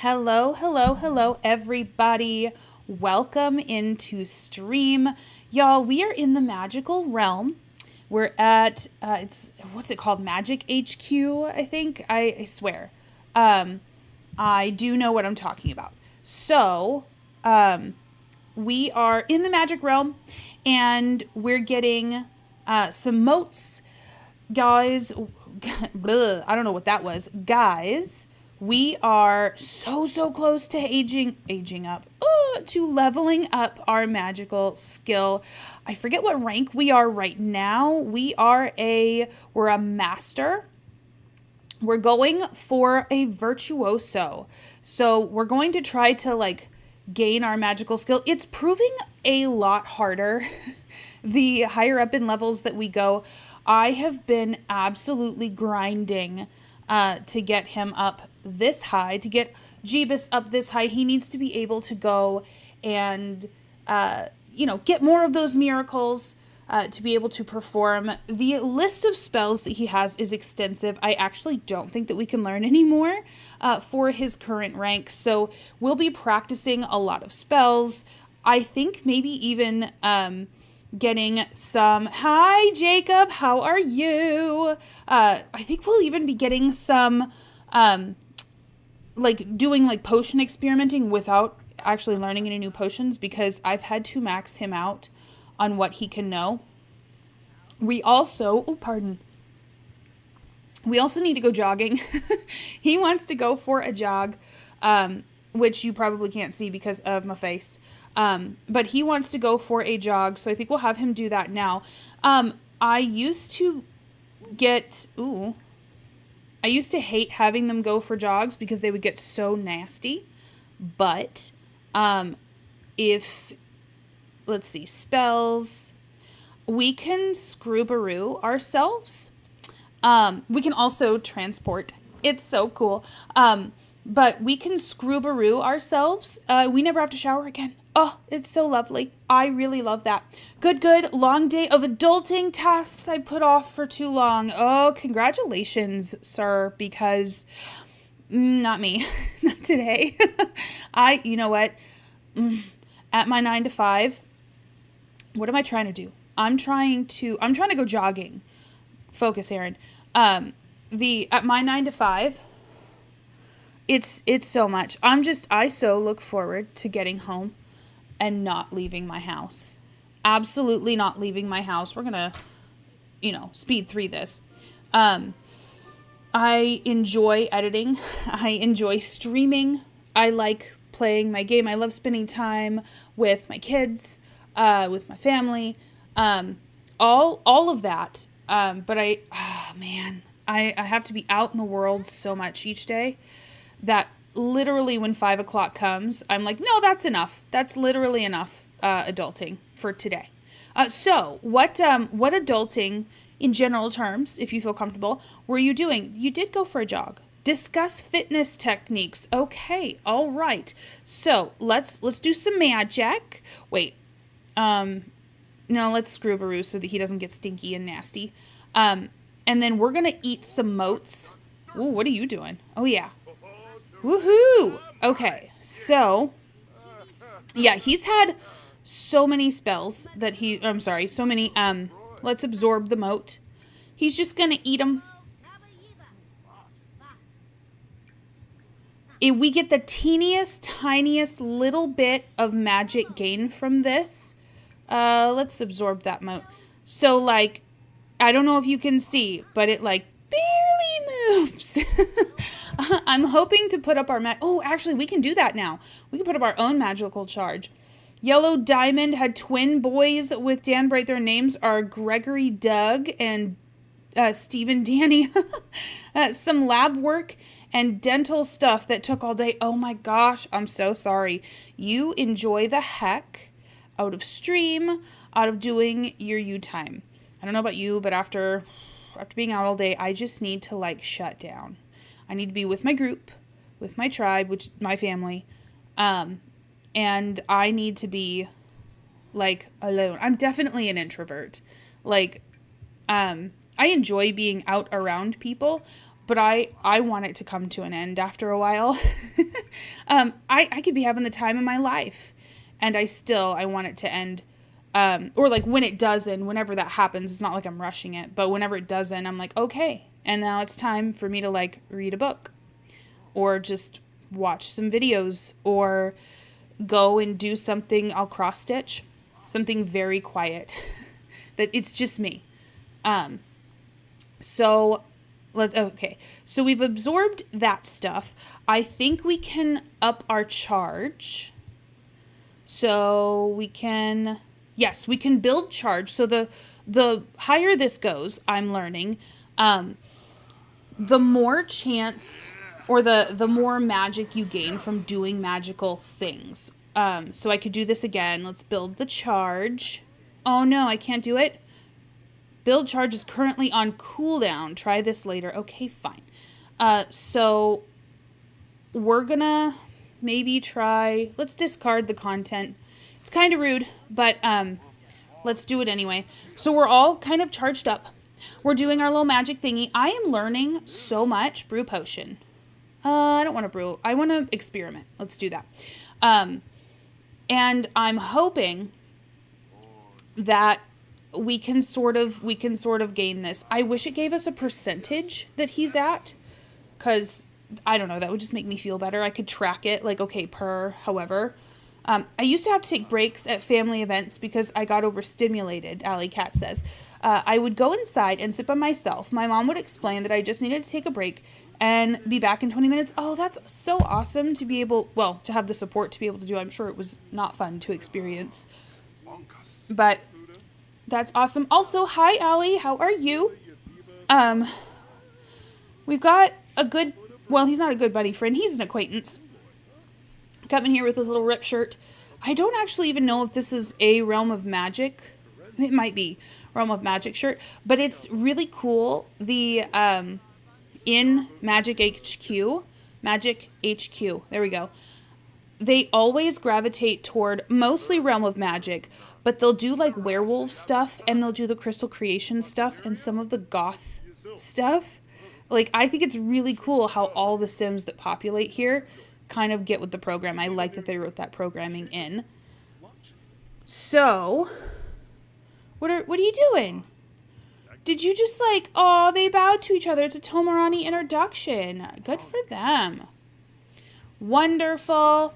Hello, hello, hello, everybody. Welcome into stream. Y'all, we are in the magical realm. We're at, what's it called? Magic HQ, I think. I swear. I do know what I'm talking about. So, we are in the magic realm and we're getting some moats. Guys, bleh, I don't know what that was. Guys, we are so close to aging up, to leveling up our magical skill. I forget what rank we are right now. We're a master. We're going for a virtuoso. So we're going to try to gain our magical skill. It's proving a lot harder the higher up in levels that we go. I have been absolutely grinding to get him up this high, to get Jeebus up this high. He needs to be able to go and, get more of those miracles to be able to perform. The list of spells that he has is extensive. I actually don't think that we can learn any more for his current rank. So we'll be practicing a lot of spells. I think maybe even getting some, hi Jacob, how are you? I think we'll even be getting some, doing potion experimenting without actually learning any new potions, because I've had to max him out on what he can know. We also need to go jogging. He wants to go for a jog, which you probably can't see because of my face. But he wants to go for a jog, so I think we'll have him do that now. I used to hate having them go for jogs because they would get so nasty. But, let's see, spells, we can scroobaroo ourselves. We can also transport. It's so cool. But we can scroobaroo ourselves. We never have to shower again. Oh, it's so lovely. I really love that. Good. Long day of adulting tasks I put off for too long. Oh, congratulations, sir, because not me. Not today. You know what? At my 9 to 5, what am I trying to do? I'm trying to go jogging. Focus, Aaron. At my 9 to 5, it's so much. I so look forward to getting home and not leaving my house. Absolutely not leaving my house. We're going to, speed through this. I enjoy editing. I enjoy streaming. I like playing my game. I love spending time with my kids, with my family, all of that. But I have to be out in the world so much each day that literally when 5 o'clock comes, I'm like, no, that's enough. That's literally enough adulting for today. So what adulting in general terms, if you feel comfortable, were you doing? You did go for a jog. Discuss fitness techniques. Okay, all right. So let's do some magic. Wait, no, let's scroobaroo so that he doesn't get stinky and nasty. And then we're gonna eat some moats. Ooh, what are you doing? Oh yeah. Woohoo! Okay, so yeah, he's had so many spells that so many, let's absorb the moat. He's just gonna eat them. We get the tiniest little bit of magic gain from this. Let's absorb that moat. So, I don't know if you can see, but it, barely moves. I'm hoping to put up our actually, we can do that now. We can put up our own magical charge. Yellow Diamond had twin boys with Dan Bright. Their names are Gregory Doug and Stephen Danny. Some lab work and dental stuff that took all day. Oh my gosh, I'm so sorry. You enjoy the heck out of stream, out of doing your you time. I don't know about you, but after being out all day, I just need to shut down. I need to be with my group, with my tribe, which is my family, and I need to be alone. I'm definitely an introvert. I enjoy being out around people, but I want it to come to an end after a while. I could be having the time of my life, and I want it to end. Or like when it does end, whenever that happens, it's not like I'm rushing it, but whenever it does end, I'm like, okay, and now it's time for me to like read a book or just watch some videos or go and do something. I'll cross stitch, something very quiet that it's just me. So so we've absorbed that stuff. I think we can up our charge. So we can build charge. So the higher this goes, I'm learning, the more chance or the more magic you gain from doing magical things. So I could do this again. Let's build the charge. Oh no, I can't do it. Build charge is currently on cooldown. Try this later. Okay, fine. So we're gonna maybe try, let's discard the content. It's kind of rude, but let's do it anyway. So we're all kind of charged up. We're doing our little magic thingy. I am learning so much. Brew potion. I don't want to brew. I want to experiment. Let's do that. And I'm hoping that we can sort of gain this. I wish it gave us a percentage that he's at, because I don't know, that would just make me feel better. I could track it, like, okay, per however. I used to have to take breaks at family events because I got overstimulated, Alley Cat says. I would go inside and sit by myself. My mom would explain that I just needed to take a break and be back in 20 minutes. Oh, that's so awesome to be able, well, to have the support to be able to do. I'm sure it was not fun to experience, but that's awesome. Also, hi, Allie. How are you? We've got a good, well, he's not a good buddy friend. He's an acquaintance. Coming here with his little rip shirt. I don't actually even know if this is a Realm of Magic. It might be Realm of Magic shirt, but it's really cool. The, in Magic HQ, there we go. They always gravitate toward mostly Realm of Magic, but they'll do like werewolf stuff, and they'll do the Crystal Creation stuff and some of the goth stuff. Like, I think it's really cool how all the Sims that populate here kind of get with the program. I like that they wrote that programming in. So, what are you doing? Did you just like, oh, they bowed to each other. It's a Tomarani introduction. Good for them. Wonderful.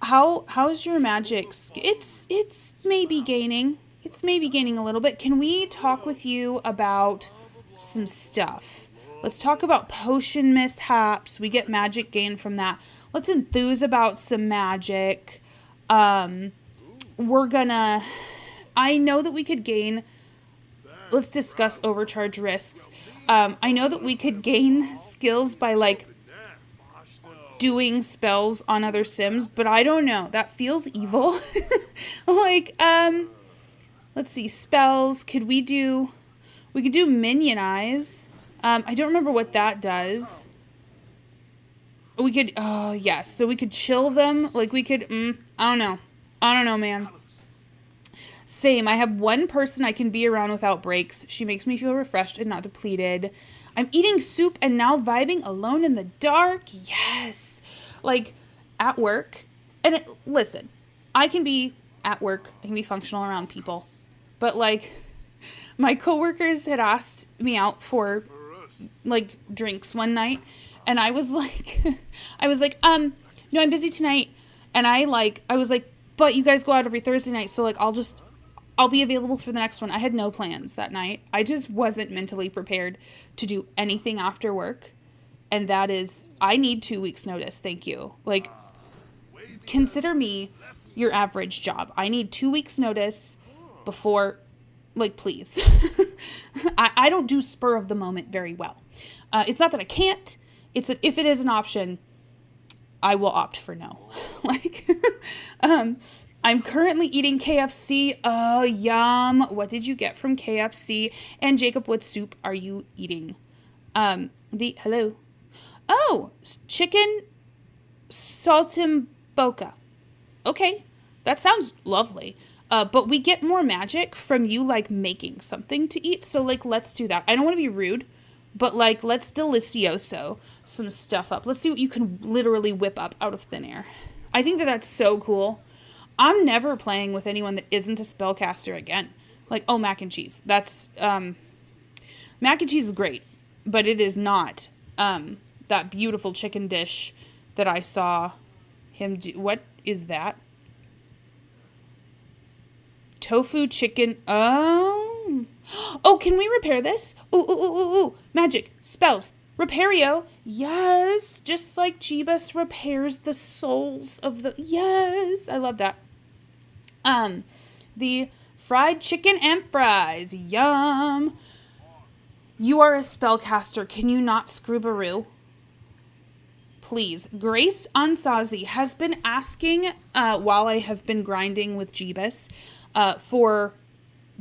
How's your magic? It's maybe gaining. It's maybe gaining a little bit. Can we talk with you about some stuff? Let's talk about potion mishaps. We get magic gain from that. Let's enthuse about some magic. I know that we could gain, let's discuss overcharge risks. I know that we could gain skills by like doing spells on other Sims, but I don't know. That feels evil. Like, let's see, spells. We could do minionize. I don't remember what that does. We could, oh yes, so we could chill them. Like we could, I don't know, man. Same, I have one person I can be around without breaks. She makes me feel refreshed and not depleted. I'm eating soup and now vibing alone in the dark. Yes. Like at work. And listen, I can be at work. I can be functional around people. But like my coworkers had asked me out for like drinks one night. And I was like, no, I'm busy tonight. And I was like, but you guys go out every Thursday night. So like, I'll be available for the next one. I had no plans that night. I just wasn't mentally prepared to do anything after work. And that is, I need 2 weeks notice. Thank you. Like, consider me your average job. I need 2 weeks notice before, like, please. I don't do spur of the moment very well. It's not that I can't. It's that if it is an option, I will opt for no. Like, I'm currently eating KFC. Oh, yum. What did you get from KFC? And Jacob, what soup are you eating? Hello. Oh, chicken saltimbocca. Okay, that sounds lovely. But we get more magic from you, like, making something to eat. So, like, let's do that. I don't want to be rude, But like, let's delicioso some stuff up. Let's see what you can literally whip up out of thin air. I think that that's so cool. I'm never playing with anyone that isn't a spellcaster again. Like, oh, mac and cheese. That's, mac and cheese is great, but it is not, that beautiful chicken dish that I saw him do. What is that? Tofu chicken. Oh. Oh, can we repair this? Ooh, ooh, ooh, ooh, ooh. Magic. Spells. Repairio. Yes. Just like Jeebus repairs the souls of the... Yes. I love that. The fried chicken and fries. Yum. You are a spellcaster. Can you not scroobaroo? Please. Grace Ansazi has been asking, while I have been grinding with Jeebus, for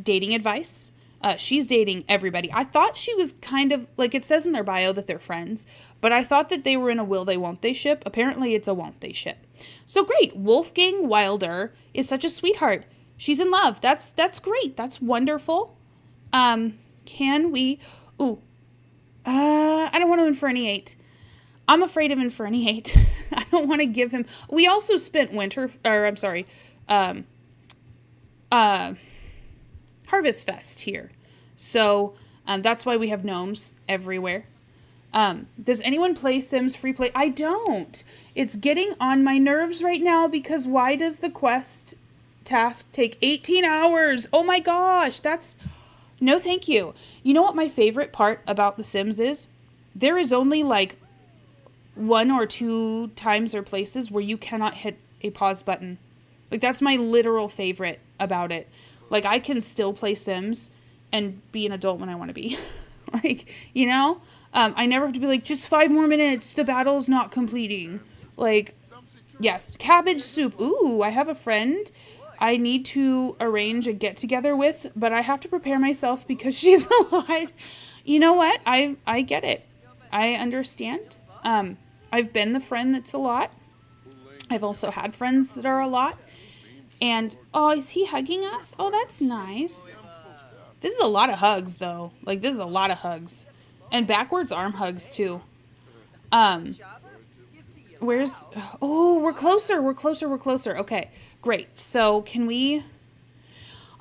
dating advice. She's dating everybody. I thought she was kind of, like, it says in their bio that they're friends, but I thought that they were in a will they won't they ship. Apparently it's a won't they ship. So great. Wolfgang Wilder is such a sweetheart. She's in love. That's great. That's wonderful. Can we... Ooh. I don't want to Inferniate. I'm afraid of Inferniate. I don't want to give him... We also spent Harvest Fest here. So that's why we have gnomes everywhere. Does anyone play Sims free play? I don't. It's getting on my nerves right now because why does the quest task take 18 hours? Oh my gosh, that's... No, thank you. You know what my favorite part about The Sims is? There is only like 1 or 2 times or places where you cannot hit a pause button. Like, that's my literal favorite about it. Like, I can still play Sims and be an adult when I want to be. Like, you know? I never have to be like, just 5 more minutes. The battle's not completing. Like, yes. Cabbage soup. Ooh, I have a friend I need to arrange a get-together with, but I have to prepare myself because she's a lot. You know what? I get it. I understand. I've been the friend that's a lot. I've also had friends that are a lot. And, oh, is he hugging us? Oh, that's nice. This is a lot of hugs, though. Like, this is a lot of hugs. And backwards arm hugs, too. Where's... Oh, we're closer. Okay, great. So, can we...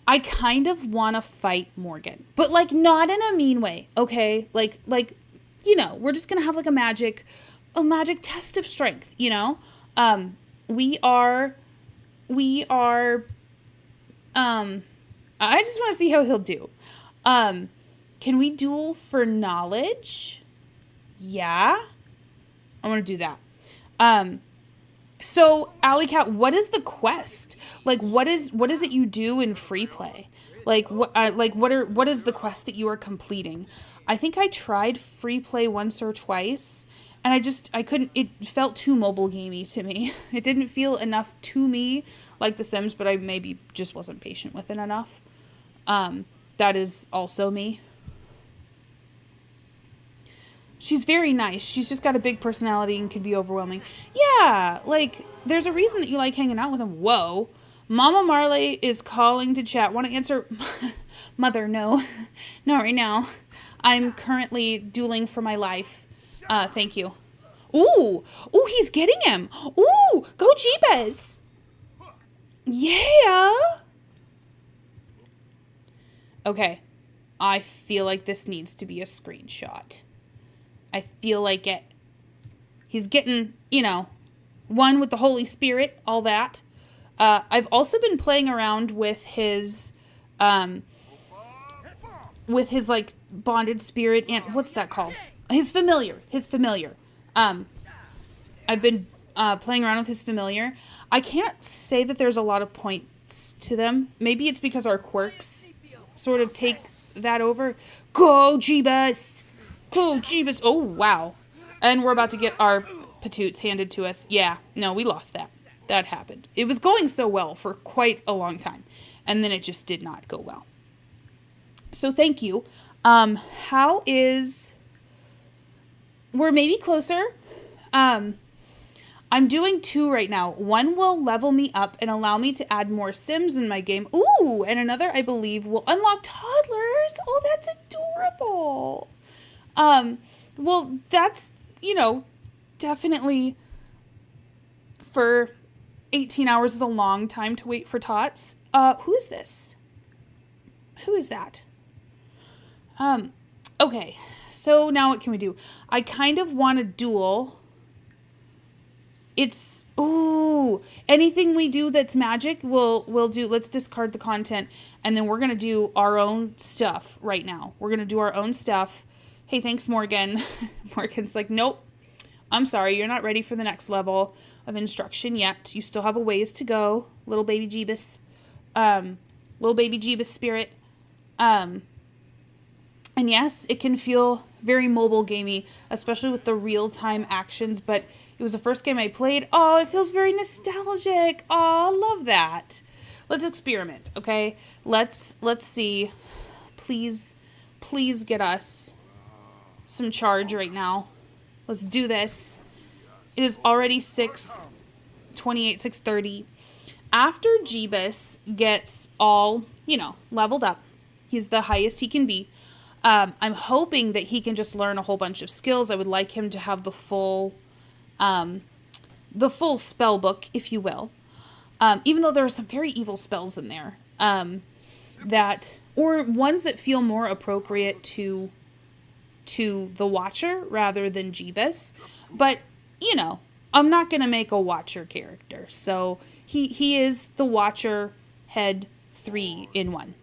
I kind of want to fight Morgan. But, like, not in a mean way, okay? Like, you know, we're just going to have, like, a magic test of strength, you know? We are... I just want to see how he'll do. Can we duel for knowledge? Yeah. I want to do that. So Alley Cat, what is the quest? Like, what is it you do in free play? Like, what is the quest that you are completing? I think I tried free play once or twice, and I couldn't, it felt too mobile gamey to me. It didn't feel enough to me like The Sims, but I maybe just wasn't patient with it enough. That is also me. She's very nice. She's just got a big personality and can be overwhelming. Yeah, like, there's a reason that you like hanging out with him. Whoa. Mama Marley is calling to chat. Want to answer? Mother, no. Not right now. I'm currently dueling for my life. Thank you. Ooh, he's getting him. Ooh, go Jeebus. Yeah. Okay. I feel like this needs to be a screenshot. I feel like it. He's getting, you know, one with the Holy Spirit, all that. I've also been playing around with his like bonded spirit and what's that called? His familiar. I've been playing around with his familiar. I can't say that there's a lot of points to them. Maybe it's because our quirks sort of take that over. Go Jeebus! Go Jeebus! Oh, wow. And we're about to get our patoots handed to us. Yeah, no, we lost that. That happened. It was going so well for quite a long time. And then it just did not go well. So thank you. How is... We're maybe closer. I'm doing 2 right now. One will level me up and allow me to add more Sims in my game. Ooh, and another, I believe, will unlock toddlers. Oh, that's adorable. Well, that's, definitely for 18 hours is a long time to wait for tots. Who is this? Who is that? Okay. So now what can we do? I kind of want a duel. Anything we do that's magic, we'll do. Let's discard the content, and then we're going to do our own stuff right now. We're going to do our own stuff. Hey, thanks, Morgan. Morgan's like, nope, I'm sorry, you're not ready for the next level of instruction yet. You still have a ways to go, little baby Jeebus. Little baby Jeebus spirit. And yes, it can feel very mobile gamey, especially with the real-time actions, but it was the first game I played. Oh, it feels very nostalgic. Oh, I love that. Let's experiment, okay? Let's see. Please get us some charge right now. Let's do this. It is already 6:28, 6:30. After Jeebus gets all, leveled up, he's the highest he can be. I'm hoping that he can just learn a whole bunch of skills. I would like him to have the full spell book, if you will. Even though there are some very evil spells in there, or ones that feel more appropriate to the Watcher rather than Jeebus. But, I'm not going to make a Watcher character. So he is the Watcher head 3-in-1.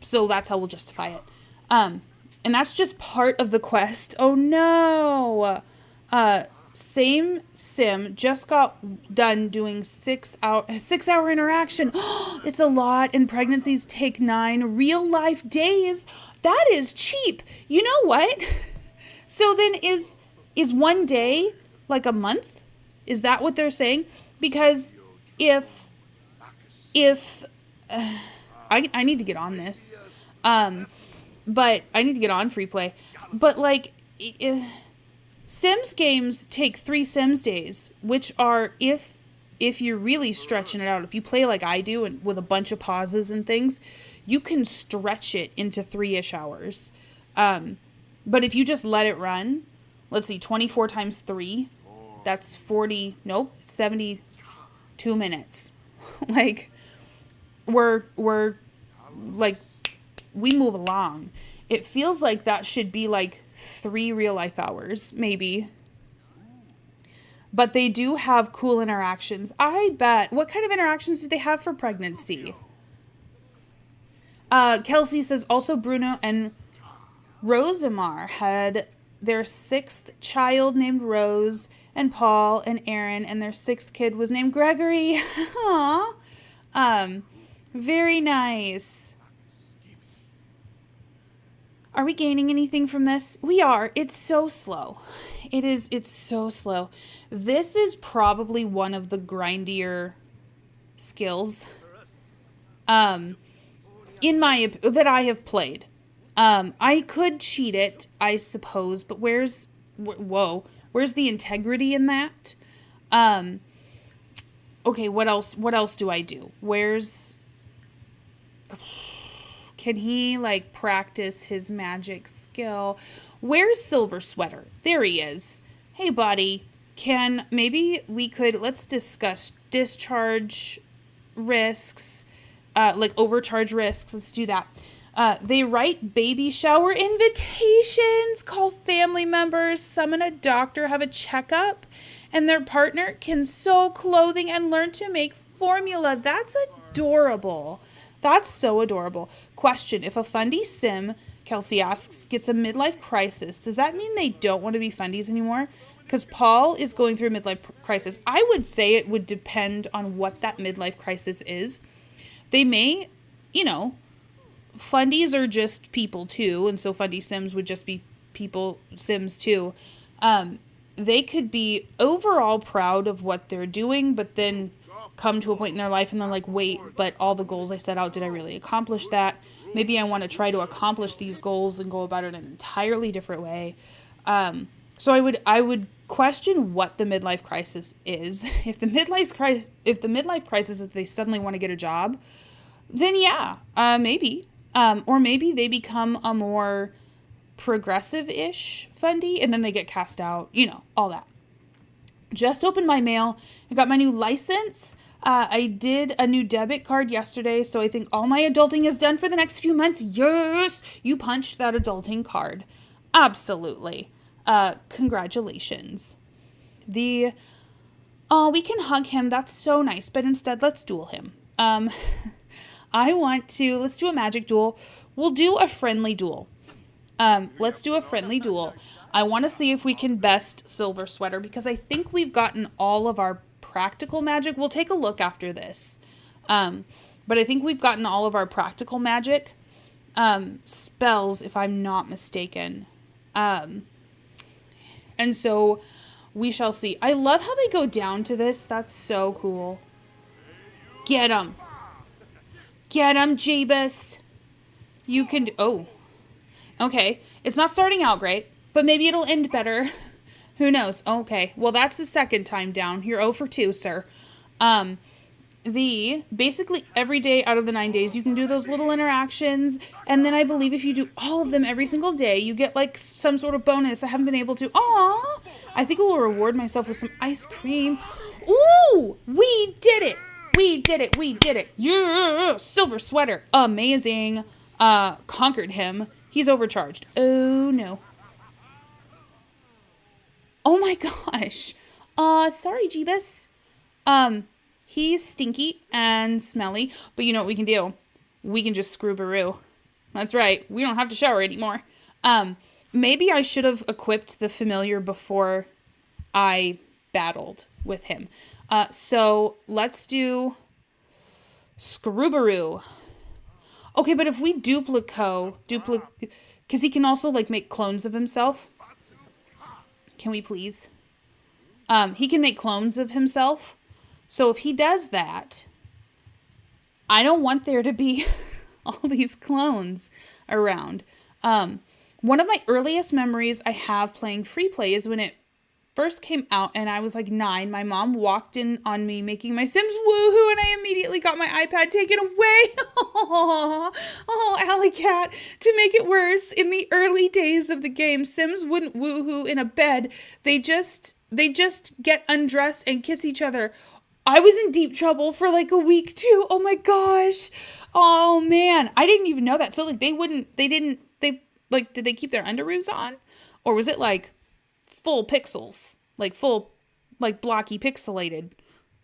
So that's how we'll justify it. And that's just part of the quest. Oh no! Same sim just got done doing 6-hour interaction. It's a lot, and pregnancies take 9 real life days. That is cheap. You know what? So then is 1 day like a month? Is that what they're saying? Because if I need to get on this. But I need to get on free play. But Sims games take 3 Sims days, which are, if you're really stretching it out, if you play like I do and with a bunch of pauses and things, you can stretch it into 3-ish hours. But if you just let it run, let's see, 24 times 3, that's 72 minutes. We move along. It feels like that should be 3 real life hours, maybe. But they do have cool interactions. I bet. What kind of interactions do they have for pregnancy? Kelsey says also Bruno and Rosamar had their 6th child named Rose, and Paul and Aaron, and their 6th kid was named Gregory. Aww. Very nice. Are we gaining anything from this? We are. It's so slow. It's so slow. This is probably one of the grindier skills that I have played. I could cheat it, I suppose, but where's the integrity in that? Okay, what else do I do? Can he practice his magic skill? Where's Silver Sweater? There he is. Hey buddy, let's discuss discharge risks, overcharge risks. Let's do that. They write baby shower invitations, call family members, summon a doctor, have a checkup, and their partner can sew clothing and learn to make formula. That's adorable. That's so adorable. Question, if a Fundie sim, Kelsey asks, gets a midlife crisis, does that mean they don't want to be Fundies anymore? Because Paul is going through a midlife crisis. I would say it would depend on what that midlife crisis is. They may, Fundies are just people too, and so Fundie Sims would just be people Sims too. They could be overall proud of what they're doing, but then come to a point in their life and they're like, wait, but all the goals I set out, did I really accomplish that? Maybe I want to try to accomplish these goals and go about it in an entirely different way. So I would question what the midlife crisis is. If the midlife crisis is they suddenly want to get a job, then yeah, maybe. Or maybe they become a more progressive-ish Fundie, and then they get cast out, all that. Just opened my mail. I got my new license. I did a new debit card yesterday, so I think all my adulting is done for the next few months. Yes! You punched that adulting card. Absolutely. Congratulations. We can hug him. That's so nice, but instead, let's duel him. Let's do a magic duel. We'll do a friendly duel. Let's do a friendly duel. I want to see if we can best Silver Sweater, because I think we've gotten all of our practical magic. We'll take a look after this. But I think we've gotten all of our practical magic spells, if I'm not mistaken. And so we shall see. I love how they go down to this. That's so cool. Get him. Get him, Jeebus. You can... Oh. Okay. It's not starting out great, but maybe it'll end better. Who knows? Okay. Well, that's the second time down. You're 0 for 2, sir. Basically every day out of the 9 days, you can do those little interactions. And then I believe if you do all of them every single day, you get like some sort of bonus. I haven't been able to. Aw! I think I will reward myself with some ice cream. Ooh! We did it! We did it! We did it! Yeah! Silver Sweater. Amazing. Conquered him. He's overcharged. Oh, no. Oh, my gosh. Sorry, Jeebus. He's stinky and smelly, but you know what we can do? We can just screw-baroo. That's right. We don't have to shower anymore. Maybe I should have equipped the familiar before I battled with him. So let's do screw-baroo. Okay, but if we because he can also like make clones of himself. Can we please? He can make clones of himself. So if he does that, I don't want there to be all these clones around. One of my earliest memories I have playing free play is when it first came out and I was like 9. My mom walked in on me making my Sims woohoo, and I immediately got my iPad taken away. Oh, Alley Cat. To make it worse, in the early days of the game, Sims wouldn't woohoo in a bed. They just get undressed and kiss each other. I was in deep trouble for like a week too. Oh my gosh. Oh man. I didn't even know that. So like did they keep their underoos on? Or was it like full pixels? Like full, like blocky pixelated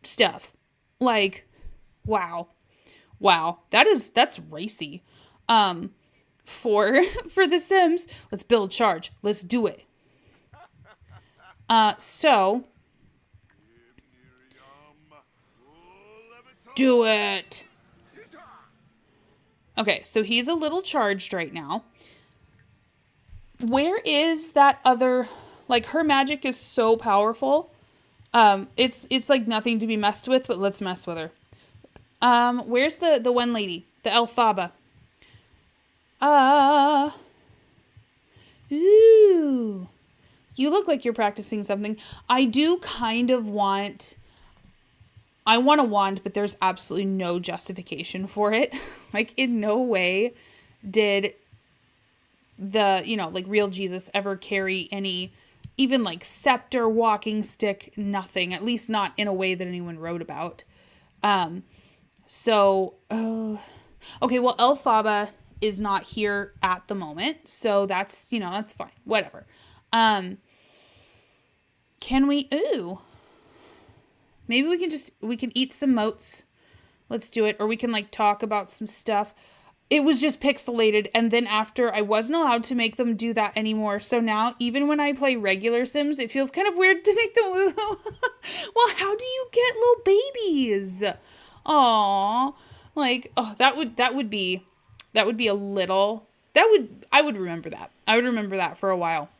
stuff. Like, wow. That's racy. For The Sims, let's build charge. Let's do it. So do it. Okay, so he's a little charged right now. Where is that other, like her magic is so powerful. It's like nothing to be messed with, but let's mess with her. Where's the one lady? The Elphaba. Ooh. You look like you're practicing something. I do kind of want... I want a wand, but there's absolutely no justification for it. Like, in no way did the, like, real Jesus ever carry any, even, like, scepter, walking stick, nothing. At least not in a way that anyone wrote about. Okay, well, Elphaba is not here at the moment, so that's, that's fine. Whatever. Can we... Ooh. Maybe we can eat some motes. Let's do it. Or we can like talk about some stuff. It was just pixelated. And then after, I wasn't allowed to make them do that anymore. So now, even when I play regular Sims, it feels kind of weird to make them woohoo. Well, how do you get little babies? Aww. Like, oh, that would be a little, I would remember that. I would remember that for a while.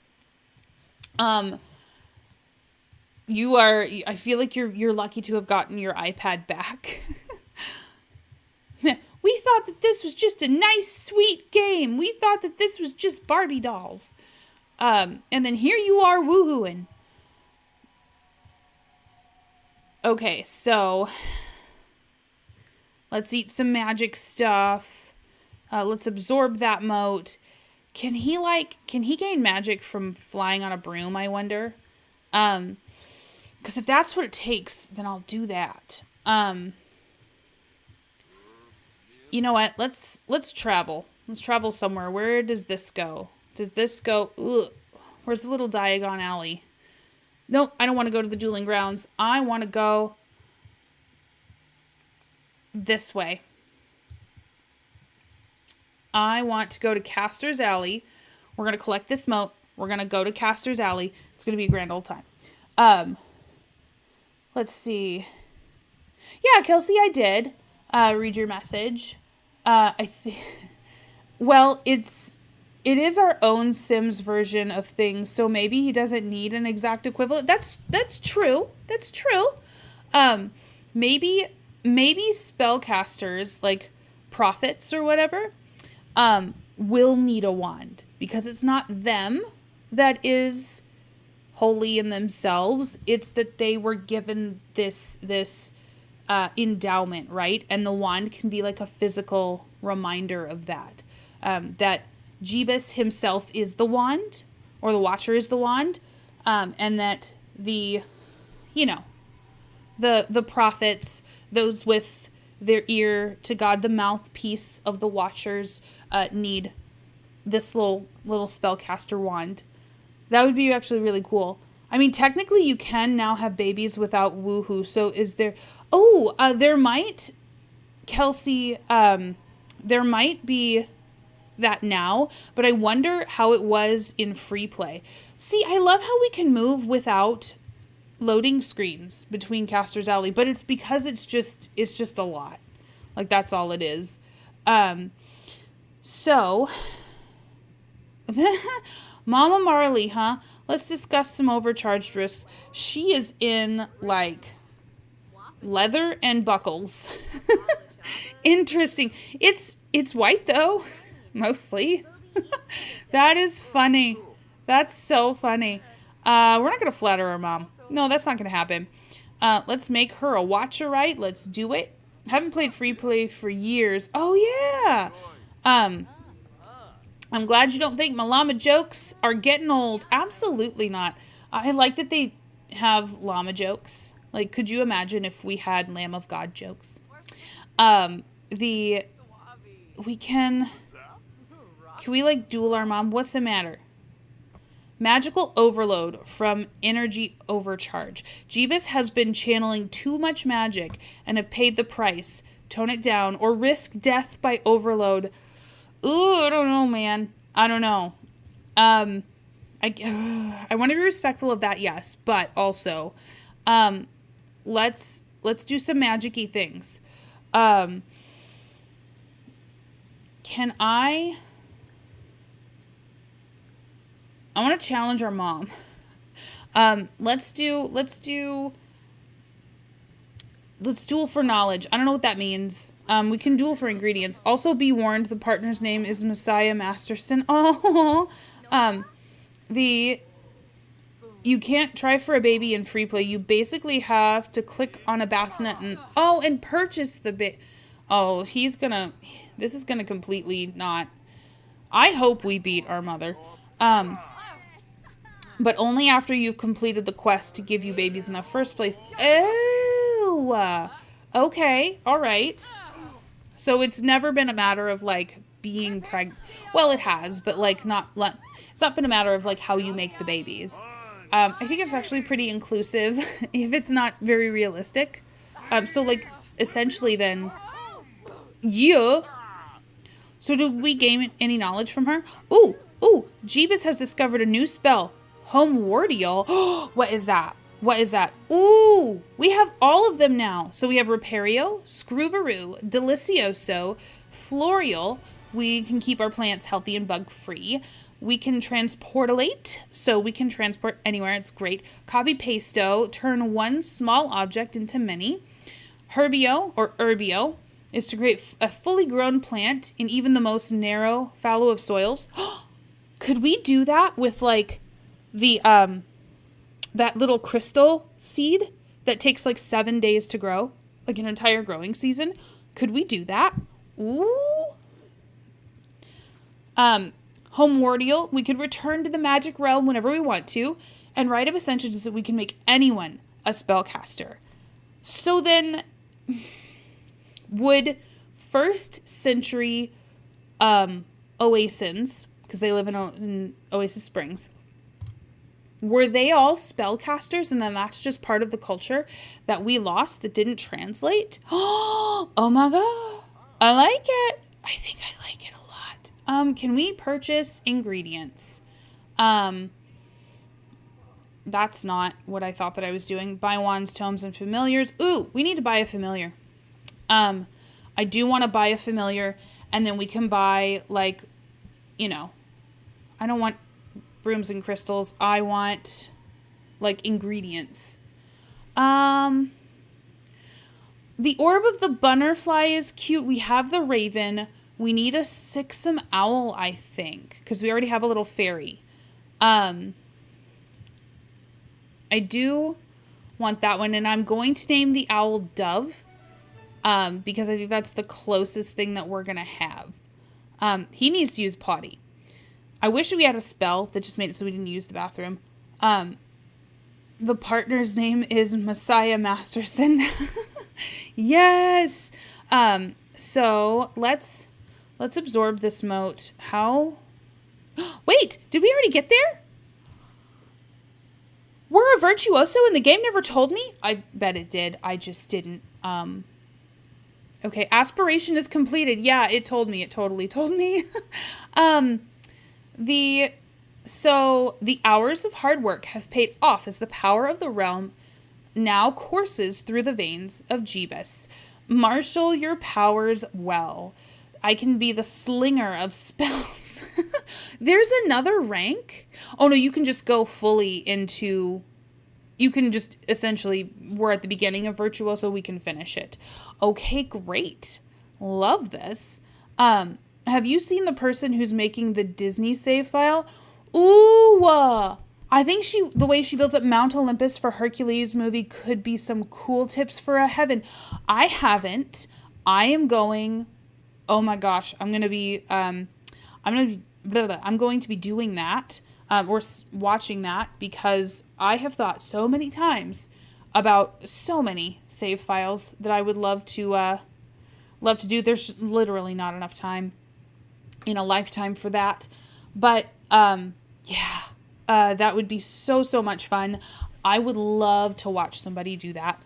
I feel like you're lucky to have gotten your iPad back. We thought that this was just a nice, sweet game. We thought that this was just Barbie dolls. And then here you are woohooing. Okay, so let's eat some magic stuff. Let's absorb that mote. can he gain magic from flying on a broom, I wonder? Because if that's what it takes, then I'll do that. You know what? Let's travel. Let's travel somewhere. Where does this go? Does this go? Ugh. Where's the little Diagon Alley? Nope, I don't want to go to the dueling grounds. I want to go this way. I want to go to Castor's Alley. We're going to collect this moat. We're going to go to Castor's Alley. It's going to be a grand old time. Let's see. Yeah, Kelsey, I did read your message. Well, it is our own Sims version of things, so maybe he doesn't need an exact equivalent. That's true. That's true. Maybe spellcasters, like prophets or whatever, will need a wand, because it's not them that is holy in themselves. It's that they were given this endowment, right? And the wand can be like a physical reminder of that. That Jeebus himself is the wand, or the Watcher is the wand, and that the prophets, those with their ear to God, the mouthpiece of the Watchers, need this little spellcaster wand. That would be actually really cool. I mean, technically you can now have babies without woohoo. So is there... Oh, there might... Kelsey, there might be that now, but I wonder how it was in free play. See, I love how we can move without loading screens between Castor's Alley, but it's because it's just a lot. Like, that's all it is. So... Mama Marley, huh? Let's discuss some overcharged risks. She is in, like, leather and buckles. Interesting. It's white, though. Mostly. That is funny. That's so funny. We're not going to flatter our mom. No, that's not going to happen. Let's make her a watcher, right? Let's do it. Haven't played free play for years. Oh, yeah. I'm glad you don't think my llama jokes are getting old. Absolutely not. I like that they have llama jokes. Like, could you imagine if we had Lamb of God jokes? Can we, like, duel our mom? What's the matter? Magical overload from energy overcharge. Jeebus has been channeling too much magic and have paid the price. Tone it down or risk death by overload. Ooh, I don't know, man. I don't know. I want to be respectful of that, yes, but also, let's do some magic-y things. Can I want to challenge our mom. Let's duel for knowledge. I don't know what that means. We can duel for ingredients. Also, be warned, the partner's name is Messiah Masterson. Oh, you can't try for a baby in free play. You basically have to click on a bassinet and purchase the Oh, this is gonna completely not. I hope we beat our mother. But only after you've completed the quest to give you babies in the first place. Oh, okay, all right. So it's never been a matter of, like, being pregnant. Well, it has, but, like, it's not been a matter of, like, how you make the babies. I think it's actually pretty inclusive if it's not very realistic. So, like, essentially then, yeah. So do we gain any knowledge from her? Ooh, Jeebus has discovered a new spell. Homewardial. What is that? What is that? Ooh, we have all of them now. So we have Repario, Scroobaroo, Delicioso, Florial. We can keep our plants healthy and bug-free. We can transportalate, so we can transport anywhere. It's great. Copy Pasto, turn one small object into many. Herbio, or Herbio, is to create a fully grown plant in even the most narrow fallow of soils. Could we do that with, like, the, that little crystal seed that takes like 7 days to grow, like an entire growing season? Could we do that? Ooh. Homewordial, we could return to the magic realm whenever we want to. And Rite of Ascension is that we can make anyone a spellcaster. So then, would first century Oasins, because they live in Oasis Springs, were they all spellcasters and then that's just part of the culture that we lost that didn't translate? Oh my god. I like it. I think I like it a lot. Can we purchase ingredients? That's not what I thought that I was doing. Buy wands, tomes, and familiars. Ooh, we need to buy a familiar. I do want to buy a familiar, and then we can buy, like, you know, I don't want brooms and crystals. I want, like, ingredients. The orb of the butterfly is cute. We have the raven. We need a sixum owl, I think, because we already have a little fairy. I do want that one, and I'm going to name the owl Dove, because I think that's the closest thing that we're going to have. He needs to use potty. I wish we had a spell that just made it so we didn't use the bathroom. The partner's name is Messiah Masterson. Yes! So let's absorb this mote. How? Wait, did we already get there? We're a virtuoso and the game never told me? I bet it did. I just didn't. Okay, aspiration is completed. Yeah, it told me. It totally told me. So the hours of hard work have paid off as the power of the realm now courses through the veins of Jeebus. Marshal your powers well. I can be the slinger of spells. There's another rank. Oh no, you can just go fully into, you can just essentially, we're at the beginning of Virtuoso, we can finish it. Okay, great. Love this. Have you seen the person who's making the Disney save file? Ooh, I think the way she built up Mount Olympus for Hercules movie could be some cool tips for a heaven. I haven't. I am going, oh my gosh, I'm going to be doing that, or watching that, because I have thought so many times about so many save files that I would love to do. There's literally not enough time in a lifetime for that. But, that would be so much fun. I would love to watch somebody do that.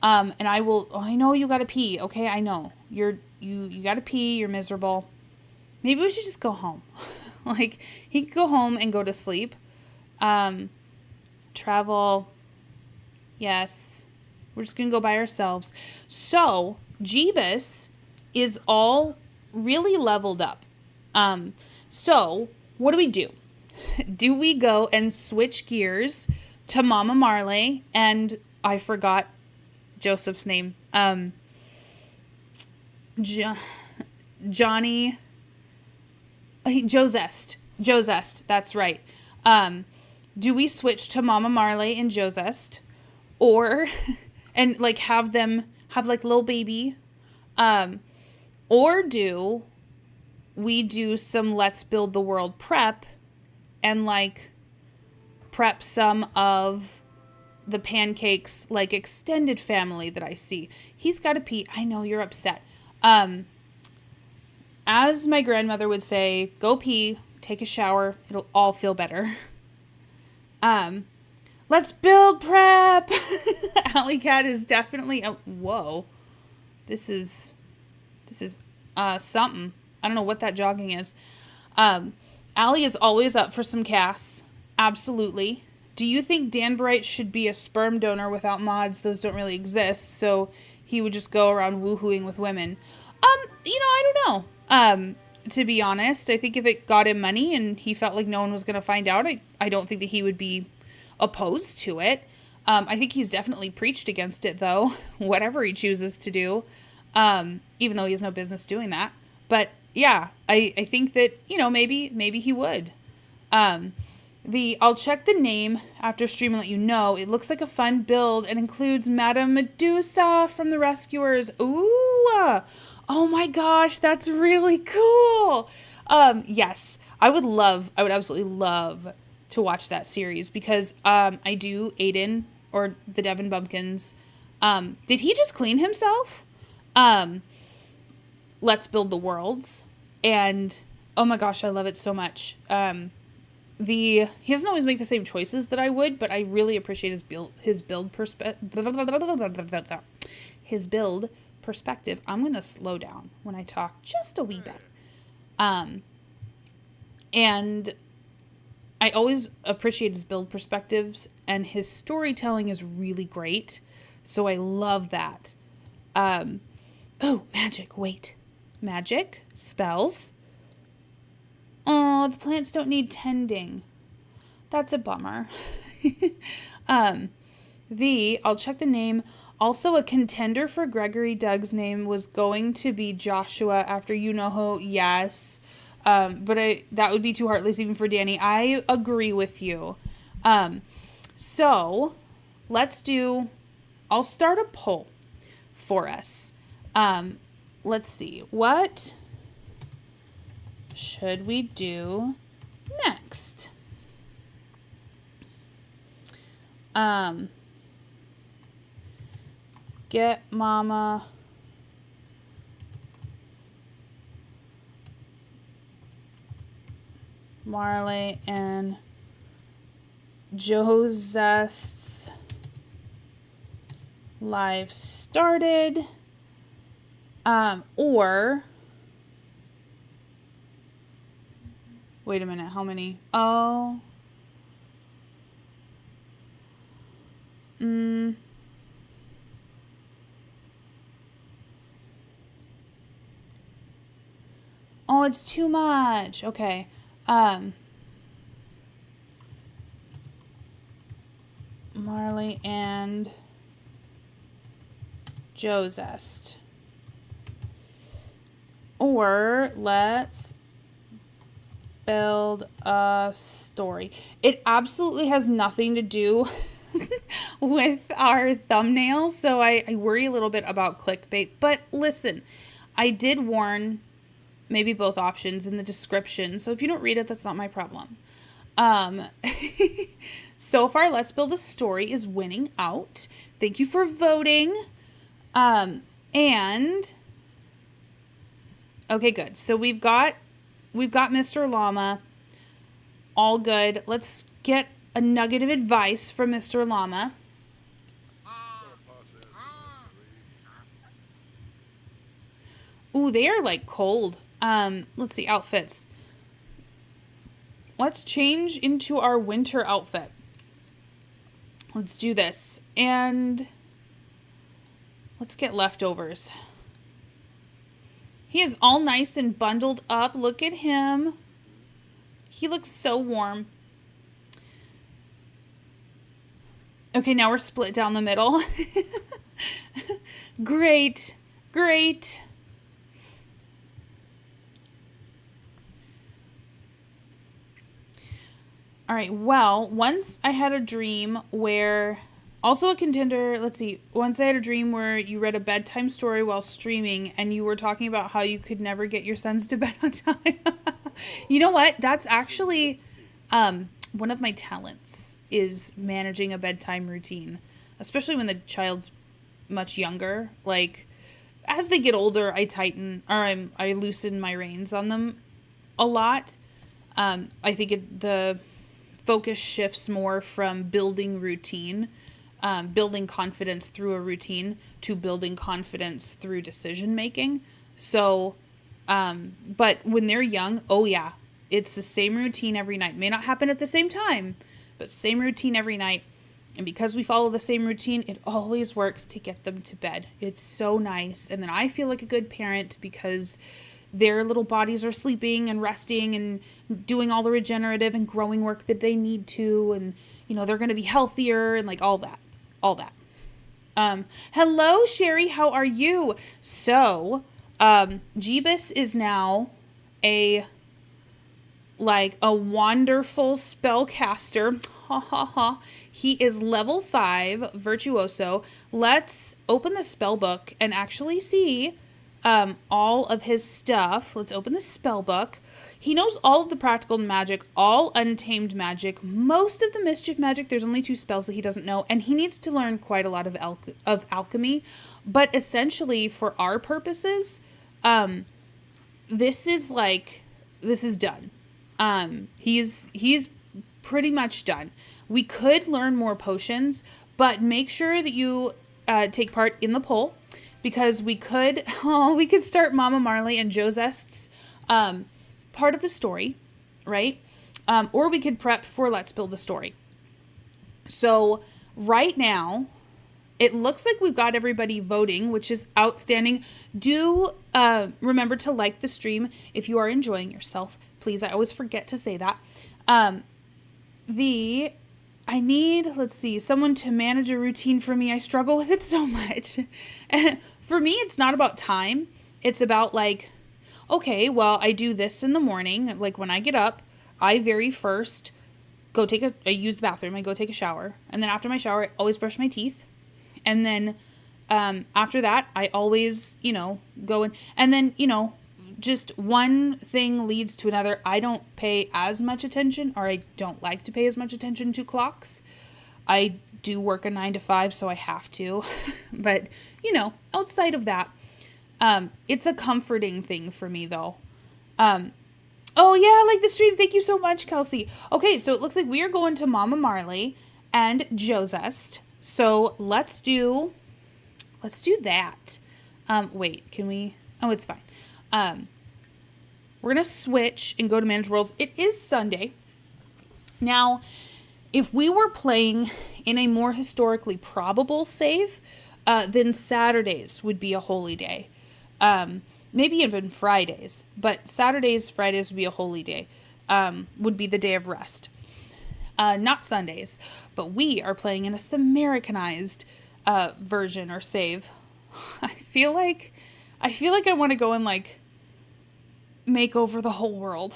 And I know you gotta pee. Okay. I know you gotta pee. You're miserable. Maybe we should just go home. Like, he could go home and go to sleep. Travel. Yes. We're just going to go by ourselves. So, Jeebus is all really leveled up. So, what do? Do we go and switch gears to Mama Marley? And I forgot Joseph's name. Johnny... Josest, that's right. Do we switch to Mama Marley and Josest, or and like have them have like little baby, or do we do some Let's Build the World prep and like prep some of the Pancakes like extended family that I see? He's got to pee. I know you're upset. As my grandmother would say, go pee, take a shower, it'll all feel better. Let's build prep. Alley Cat is definitely, whoa. This is something. I don't know what that jogging is. Allie is always up for some Cass. Absolutely. Do you think Dan Bright should be a sperm donor without mods? Those don't really exist, so he would just go around woohooing with women. I don't know. To be honest, I think if it got him money and he felt like no one was going to find out, I don't think that he would be opposed to it. I think he's definitely preached against it, though, whatever he chooses to do, even though he has no business doing that. But yeah, I think that, maybe he would. I'll check the name after stream and let you know. It looks like a fun build and includes Madame Medusa from the Rescuers. Ooh, oh my gosh, that's really cool. Yes, I would absolutely love to watch that series because I do Aiden or the Devin Bumpkins. Did he just clean himself? Um, Let's Build the Worlds, and oh my gosh, I love it so much. He doesn't always make the same choices that I would, but I really appreciate his build perspective. I'm gonna slow down when I talk just a wee bit. And I always appreciate his build perspectives, and his storytelling is really great. So I love that. Oh, magic. Wait. Magic. Spells. Oh, the plants don't need tending. That's a bummer. I'll check the name. Also, a contender for Gregory Doug's name was going to be Joshua after you know who. Yes. But that would be too heartless even for Danny. I agree with you. So I'll start a poll for us. Let's see. What should we do next? Get Mama Marley and Joseph's live started. Or wait a minute, how many? Oh. Oh, it's too much. Okay. Marley and Joe Zest. Or let's build a story. It absolutely has nothing to do with our thumbnail, so I worry a little bit about clickbait. But listen, I did warn maybe both options in the description, so if you don't read it, that's not my problem. So far, Let's Build a Story is winning out. Thank you for voting. And okay, good. So we've got Mr. Llama. All good. Let's get a nugget of advice from Mr. Llama. Ooh, they are like cold. Let's see, outfits. Let's change into our winter outfit. Let's do this. And let's get leftovers. He is all nice and bundled up. Look at him. He looks so warm. Okay, now we're split down the middle. Great. Great. All right, well, once I had a dream where, also a contender, let's see, once I had a dream where you read a bedtime story while streaming and you were talking about how you could never get your sons to bed on time. You know what? That's actually one of my talents is managing a bedtime routine, especially when the child's much younger. Like, as they get older, I loosen my reins on them a lot. I think the focus shifts more from building routine, building confidence through a routine to building confidence through decision making. So, but when they're young, oh yeah, it's the same routine every night. May not happen at the same time, but same routine every night. And because we follow the same routine, it always works to get them to bed. It's so nice. And then I feel like a good parent because their little bodies are sleeping and resting and doing all the regenerative and growing work that they need to. And, they're going to be healthier and like all that. Hello, Sherry. How are you? So, Jeebus is now a wonderful spellcaster. Ha ha ha. He is level 5 virtuoso. Let's open the spell book and actually see all of his stuff. Let's open the spell book. He knows all of the practical magic, all untamed magic, most of the mischief magic. There's only 2 spells that he doesn't know, and he needs to learn quite a lot of alchemy. But essentially, for our purposes, this is done. He's pretty much done. We could learn more potions, but make sure that you take part in the poll, because we could start Mama Marley and Josest's part of the story, right? Or we could prep for Let's Build a Story. So right now, it looks like we've got everybody voting, which is outstanding. Do remember to like the stream if you are enjoying yourself. Please, I always forget to say that. I need, let's see, someone to manage a routine for me. I struggle with it so much. For me, it's not about time. It's about like, okay, well, I do this in the morning. Like when I get up, I very first I use the bathroom. I go take a shower. And then after my shower, I always brush my teeth. And then after that, I always, go in. And then, just one thing leads to another. I don't pay as much attention, or I don't like to pay as much attention to clocks. I do work a 9 to 5, so I have to. But, outside of that, it's a comforting thing for me, though. Oh, yeah, I like the stream. Thank you so much, Kelsey. Okay, so it looks like we are going to Mama Marley and Josest. So let's do that. Wait, can we? Oh, it's fine. We're going to switch and go to Manage Worlds. It is Sunday. Now, if we were playing in a more historically probable save, then Saturdays would be a holy day. Maybe even Fridays, but Fridays would be a holy day, would be the day of rest. Not Sundays, but we are playing in a Americanized version or save. I feel like I want to go and like make over the whole world.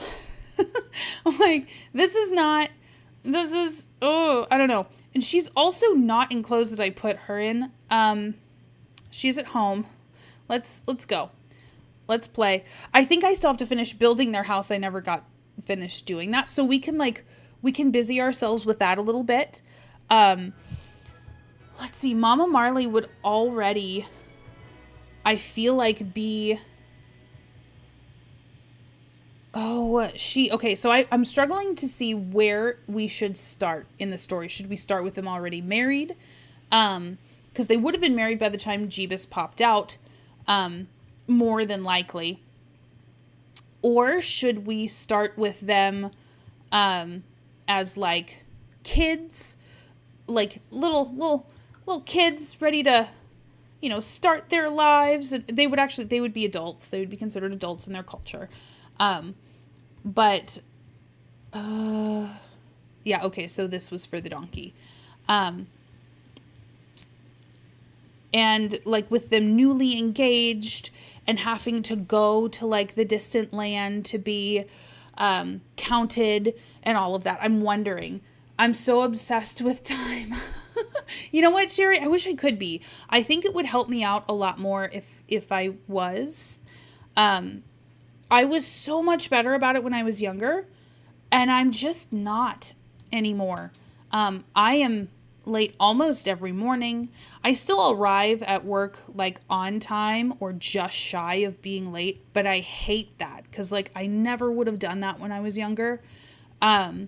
I'm like, I don't know. And she's also not in clothes that I put her in. She's at home. Let's go. Let's play. I think I still have to finish building their house. I never got finished doing that. So we can busy ourselves with that a little bit. Let's see. Mama Marley would already, I feel like, be... Okay, so I'm struggling to see where we should start in the story. Should we start with them already married? Because they would have been married by the time Jeebus popped out, more than likely. Or should we start with them as like kids, like little kids ready to, start their lives? They would be adults. They would be considered adults in their culture. Yeah, okay, so this was for the donkey. And like with them newly engaged and having to go to like the distant land to be counted and all of that. I'm wondering. I'm so obsessed with time. You know what, Sherry? I wish I could be. I think it would help me out a lot more if I was. I was so much better about it when I was younger, and I'm just not anymore. I am late almost every morning. I still arrive at work like on time or just shy of being late, but I hate that because like I never would have done that when I was younger. I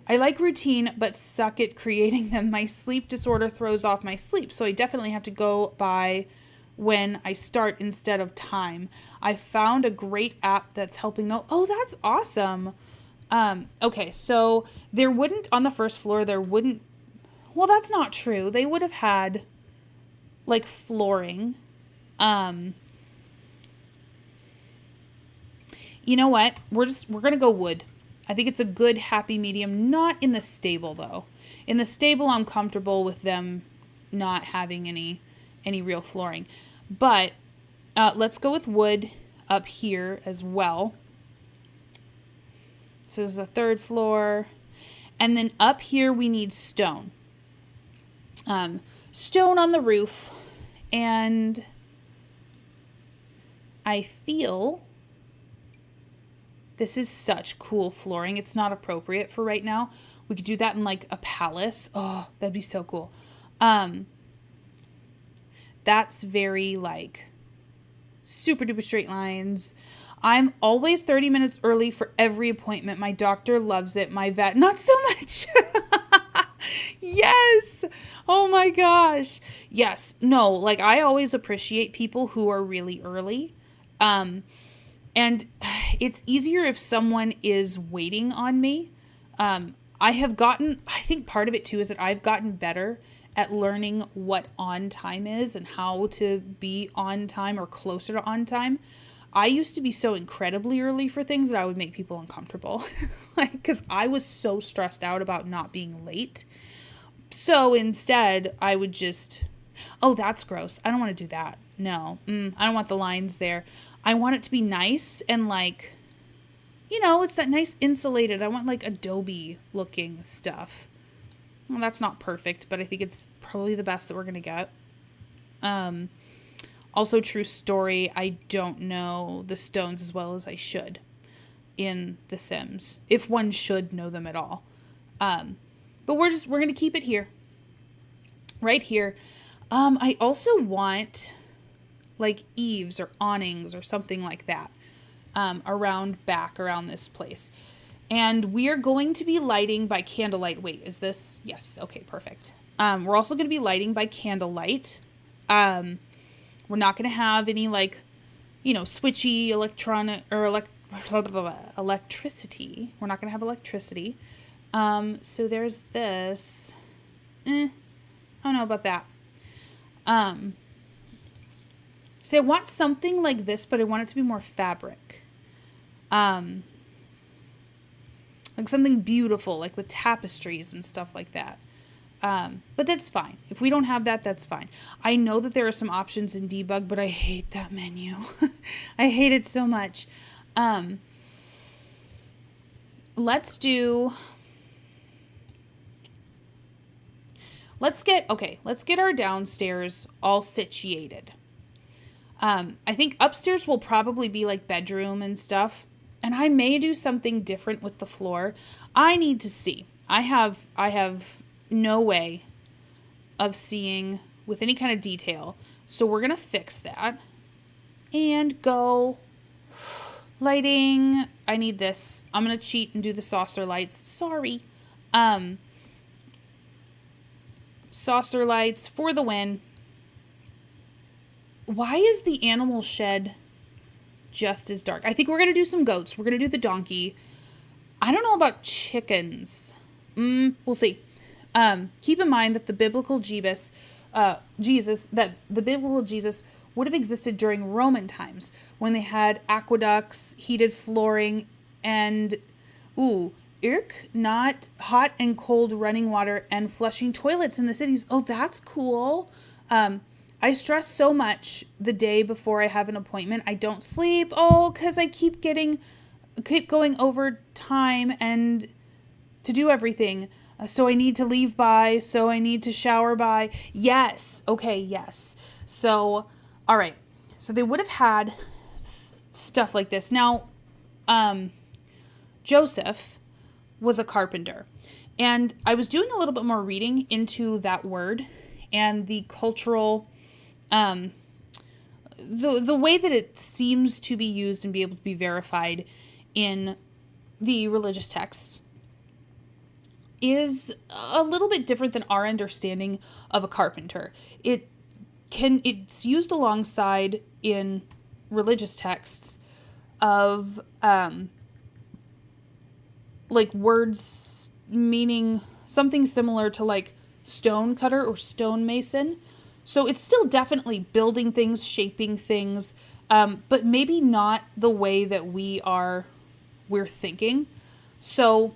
like routine, but suck at creating them. My sleep disorder throws off my sleep, so I definitely have to go by when I start instead of time. I found a great app that's helping though. Oh, that's awesome. Okay, so there wouldn't, on the first floor, well, that's not true. They would have had like flooring. You know what? We're going to go wood. I think it's a good happy medium, not in the stable though. In the stable, I'm comfortable with them not having any real flooring. But let's go with wood up here as well. So this is a third floor. And then up here we need stone. Stone on the roof. And I feel This is such cool flooring. It's not appropriate for right now. We could do that in like a palace. Oh, that'd be so cool. That's very like super duper straight lines. I'm always 30 minutes early for every appointment. My doctor loves it. My vet, not so much. Yes. Oh my gosh. Yes. No, like I always appreciate people who are really early. And it's easier if someone is waiting on me. I think part of it too is that I've gotten better at learning what on time is and how to be on time or closer to on time. I used to be so incredibly early for things that I would make people uncomfortable. Like, because I was so stressed out about not being late. So instead, I would just, oh, that's gross. I don't want to do that. No, I don't want the lines there. I want it to be nice and like, it's that nice insulated. I want like Adobe looking stuff. Well, that's not perfect, but I think it's probably the best that we're going to get. Also, true story, I don't know the stones as well as I should in The Sims, if one should know them at all. But we're going to keep it here. Right here. I also want like eaves or awnings or something like that around this place. And we are going to be lighting by candlelight. Wait, is this? Yes. Okay, perfect. We're also going to be lighting by candlelight. We're not going to have any like, switchy electronic or electricity. We're not going to have electricity. So there's this. I don't know about that. So I want something like this, but I want it to be more fabric. Like something beautiful, like with tapestries and stuff like that. But that's fine. If we don't have that, that's fine. I know that there are some options in debug, but I hate that menu. I hate it so much. Let's get our downstairs all situated. I think upstairs will probably be like bedroom and stuff. And I may do something different with the floor. I need to see. I have no way of seeing with any kind of detail. So we're going to fix that. And go lighting. I need this. I'm going to cheat and do the saucer lights. Sorry. Saucer lights for the win. Why is the animal shed just as dark? I think we're going to do some goats. We're going to do the donkey. I don't know about chickens. We'll see. Keep in mind that the biblical Jesus would have existed during Roman times when they had aqueducts, heated flooring, and, not hot and cold running water and flushing toilets in the cities. Oh, that's cool. I stress so much the day before I have an appointment. I don't sleep. Oh, because I keep going over time and to do everything. So I need to leave by. So I need to shower by. Yes. Okay. Yes. So, all right. So they would have had stuff like this. Now, Joseph was a carpenter. And I was doing a little bit more reading into that word and the cultural, the way that it seems to be used and be able to be verified in the religious texts is a little bit different than our understanding of a carpenter. It's used alongside in religious texts of, like words meaning something similar to like stone cutter or stone mason. So it's still definitely building things, shaping things, but maybe not the way that we're thinking. So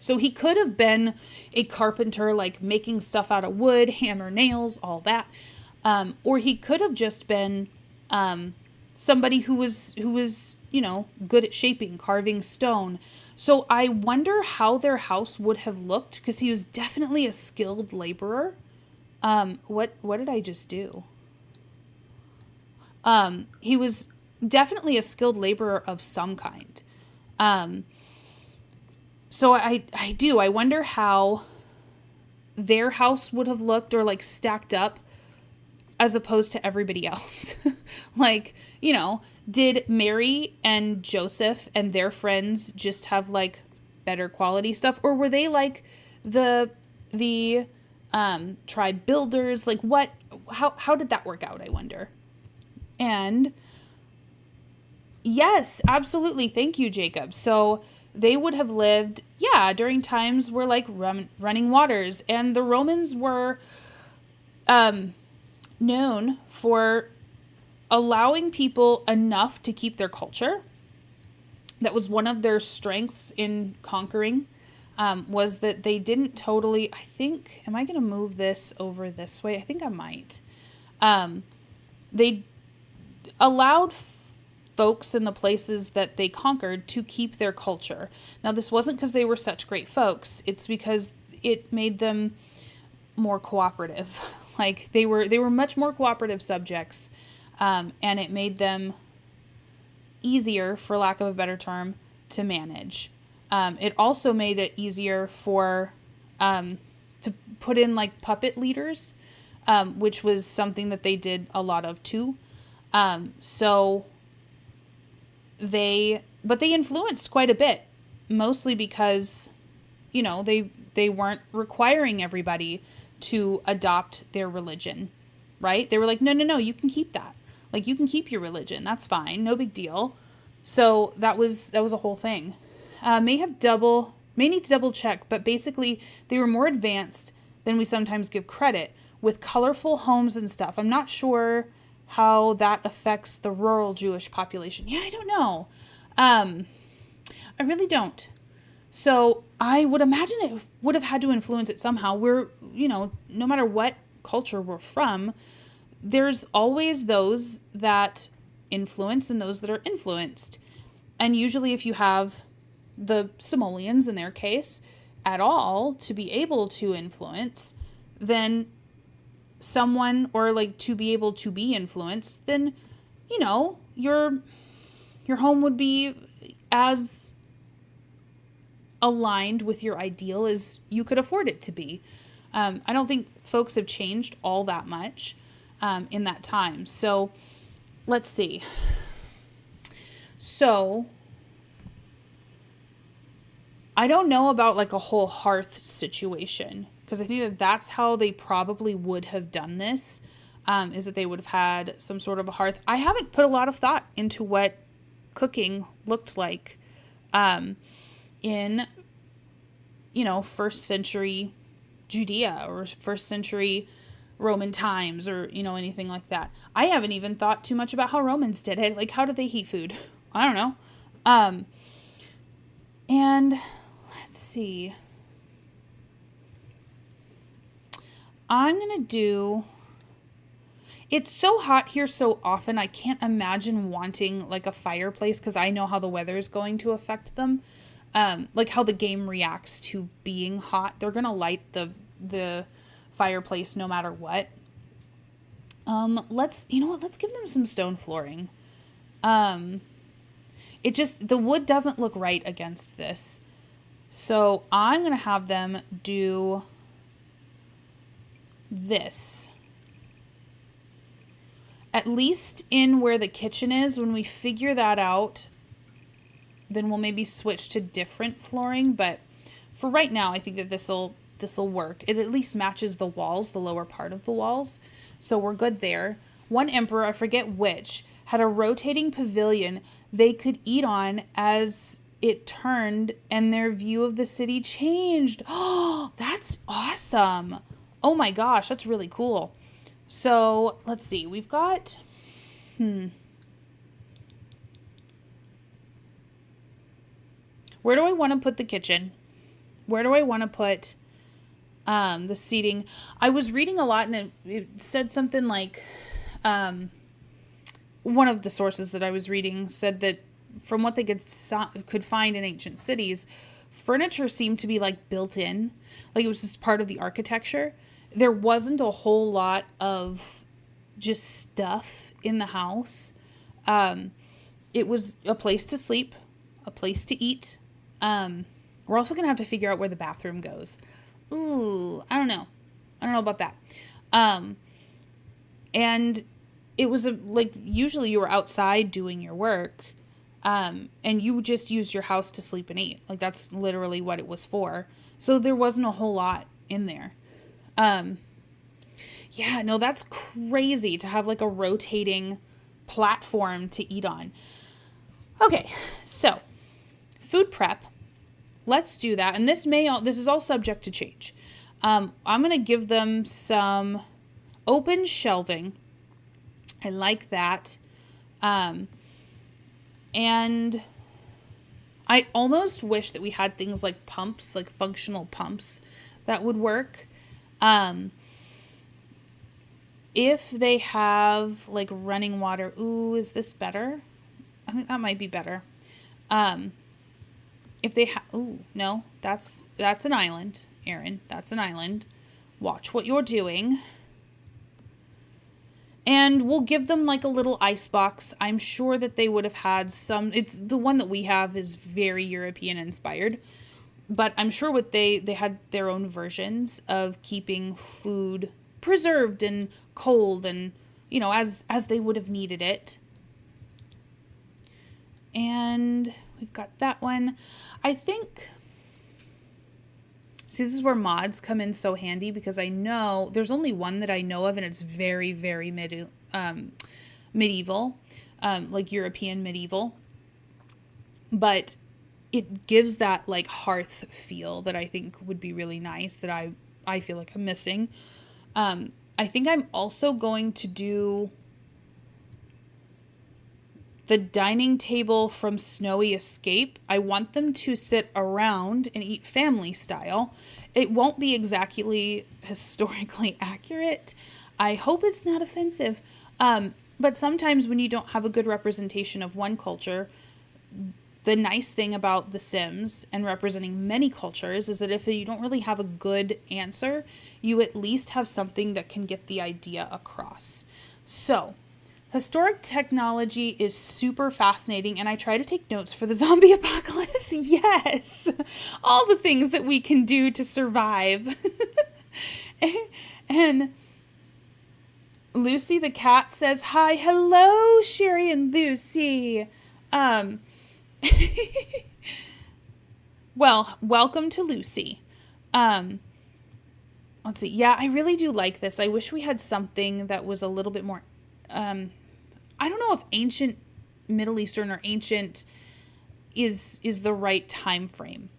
he could have been a carpenter, like making stuff out of wood, hammer, nails, all that. Or he could have just been somebody who was good at shaping, carving stone. So I wonder how their house would have looked, because he was definitely a skilled laborer. What did I just do? He was definitely a skilled laborer of some kind. Um, so I wonder how their house would have looked or like stacked up as opposed to everybody else. Like, did Mary and Joseph and their friends just have like better quality stuff, or were they like the tribe builders? Like, what, how did that work out, I wonder? And yes, absolutely. Thank you, Jacob. So they would have lived, yeah, during times where like running waters, and the Romans were known for allowing people enough to keep their culture. That was one of their strengths in conquering, was that they didn't totally, I think, am I going to move this over this way? I think I might. They allowed folks in the places that they conquered to keep their culture. Now, this wasn't because they were such great folks. It's because it made them more cooperative. Like they were much more cooperative subjects, and it made them easier, for lack of a better term, to manage. It also made it easier for to put in like puppet leaders, which was something that they did a lot of too. So they influenced quite a bit, mostly because, they weren't requiring everybody to adopt their religion, right? They were like, no, you can keep that. Like, you can keep your religion. That's fine. No big deal. So that was a whole thing. May need to double check, but basically they were more advanced than we sometimes give credit, with colorful homes and stuff. I'm not sure how that affects the rural Jewish population. Yeah, I don't know. I really don't. So I would imagine it would have had to influence it somehow. We're, no matter what culture we're from, there's always those that influence and those that are influenced. And usually if you have the simoleons in their case at all to be able to influence, then someone, or like to be able to be influenced, then, your home would be as aligned with your ideal as you could afford it to be. I don't think folks have changed all that much in that time. So let's see. So I don't know about like a whole hearth situation, because I think that that's how they probably would have done this, is that they would have had some sort of a hearth. I haven't put a lot of thought into what cooking looked like in, first century Judea or first century Roman times, or, anything like that. I haven't even thought too much about how Romans did it. Like, how did they heat food? I don't know. And let's see. I'm going to do... It's so hot here so often, I can't imagine wanting like a fireplace, because I know how the weather is going to affect them. Like how the game reacts to being hot. They're going to light the fireplace no matter what. Let's give them some stone flooring. The wood doesn't look right against this. So I'm going to have them do this. At least in where the kitchen is. When we figure that out, then we'll maybe switch to different flooring. But for right now, I think that this'll work. It at least matches the walls, the lower part of the walls. So we're good there. One emperor, I forget which, had a rotating pavilion they could eat on as it turned and their view of the city changed. Oh, that's awesome. Oh my gosh, that's really cool. So let's see, we've got, where do I want to put the kitchen? Where do I want to put the seating? I was reading a lot, and it said something like, one of the sources that I was reading said that from what they could find in ancient cities, furniture seemed to be like built in, like it was just part of the architecture. There wasn't a whole lot of just stuff in the house. it was a place to sleep, a place to eat. We're also going to have to figure out where the bathroom goes. Ooh, I don't know. I don't know about that. And it was like, usually you were outside doing your work, and you just used your house to sleep and eat. Like, that's literally what it was for. So there wasn't a whole lot in there. Yeah, no, that's crazy to have like a rotating platform to eat on. Okay, so food prep. Let's do that. And this is all subject to change. I'm going to give them some open shelving. I like that. And I almost wish that we had things like pumps, like functional pumps that would work. If they have like running water, ooh, is this better? I think that might be better. If they have, ooh, no, that's an island, Erin. That's an island. Watch what you're doing. And we'll give them like a little ice box. I'm sure that they would have had some. It's the one that we have is very European inspired, but I'm sure they had their own versions of keeping food preserved and cold and, you know, as they would have needed it. And we've got that one. I think, see, this is where mods come in so handy, because I know there's only one that I know of, and it's very, very medieval, like European medieval. But it gives that like hearth feel that I think would be really nice, that I feel like I'm missing. I think I'm also going to do the dining table from Snowy Escape. I want them to sit around and eat family style. It won't be exactly historically accurate. I hope it's not offensive. But sometimes when you don't have a good representation of one culture, the nice thing about The Sims and representing many cultures is that if you don't really have a good answer, you at least have something that can get the idea across. So, historic technology is super fascinating, and I try to take notes for the zombie apocalypse. Yes! All the things that we can do to survive. And Lucy the cat says, hi, hello, Sherry and Lucy. Well, welcome to Lucy. Let's see. Yeah, I really do like this. I wish we had something that was a little bit more, I don't know if ancient Middle Eastern or ancient is the right time frame,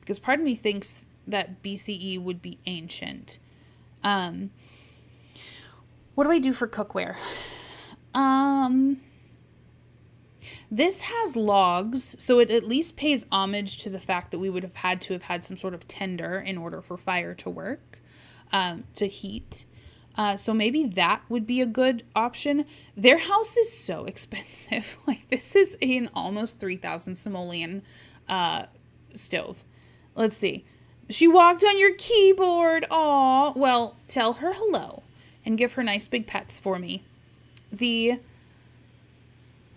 because part of me thinks that BCE would be ancient. What do I do for cookware? This has logs, so it at least pays homage to the fact that we would have had to have had some sort of tinder in order for fire to work, to heat. So maybe that would be a good option. Their house is so expensive. Like, this is an almost 3,000 simoleon stove. Let's see. She walked on your keyboard. Aw. Well, tell her hello and give her nice big pets for me.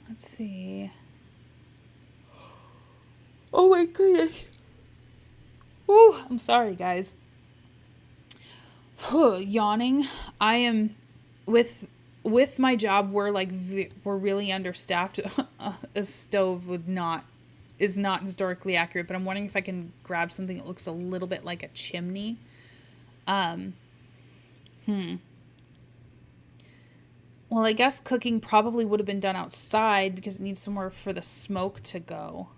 Let's see. Oh my goodness. Oh, I'm sorry, guys. Yawning. I am with my job. We're really understaffed. A stove is not historically accurate, but I'm wondering if I can grab something that looks a little bit like a chimney. Well, I guess cooking probably would have been done outside because it needs somewhere for the smoke to go.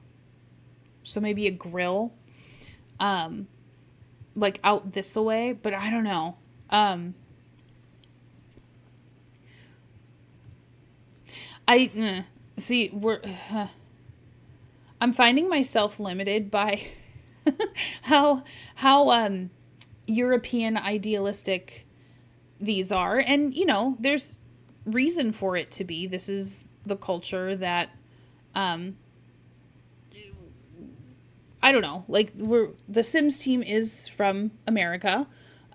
So maybe a grill, like out this way, but I don't know. I'm finding myself limited by how European idealistic these are. And, you know, there's reason for it to be. This is the culture that, I don't know, like the Sims team is from America.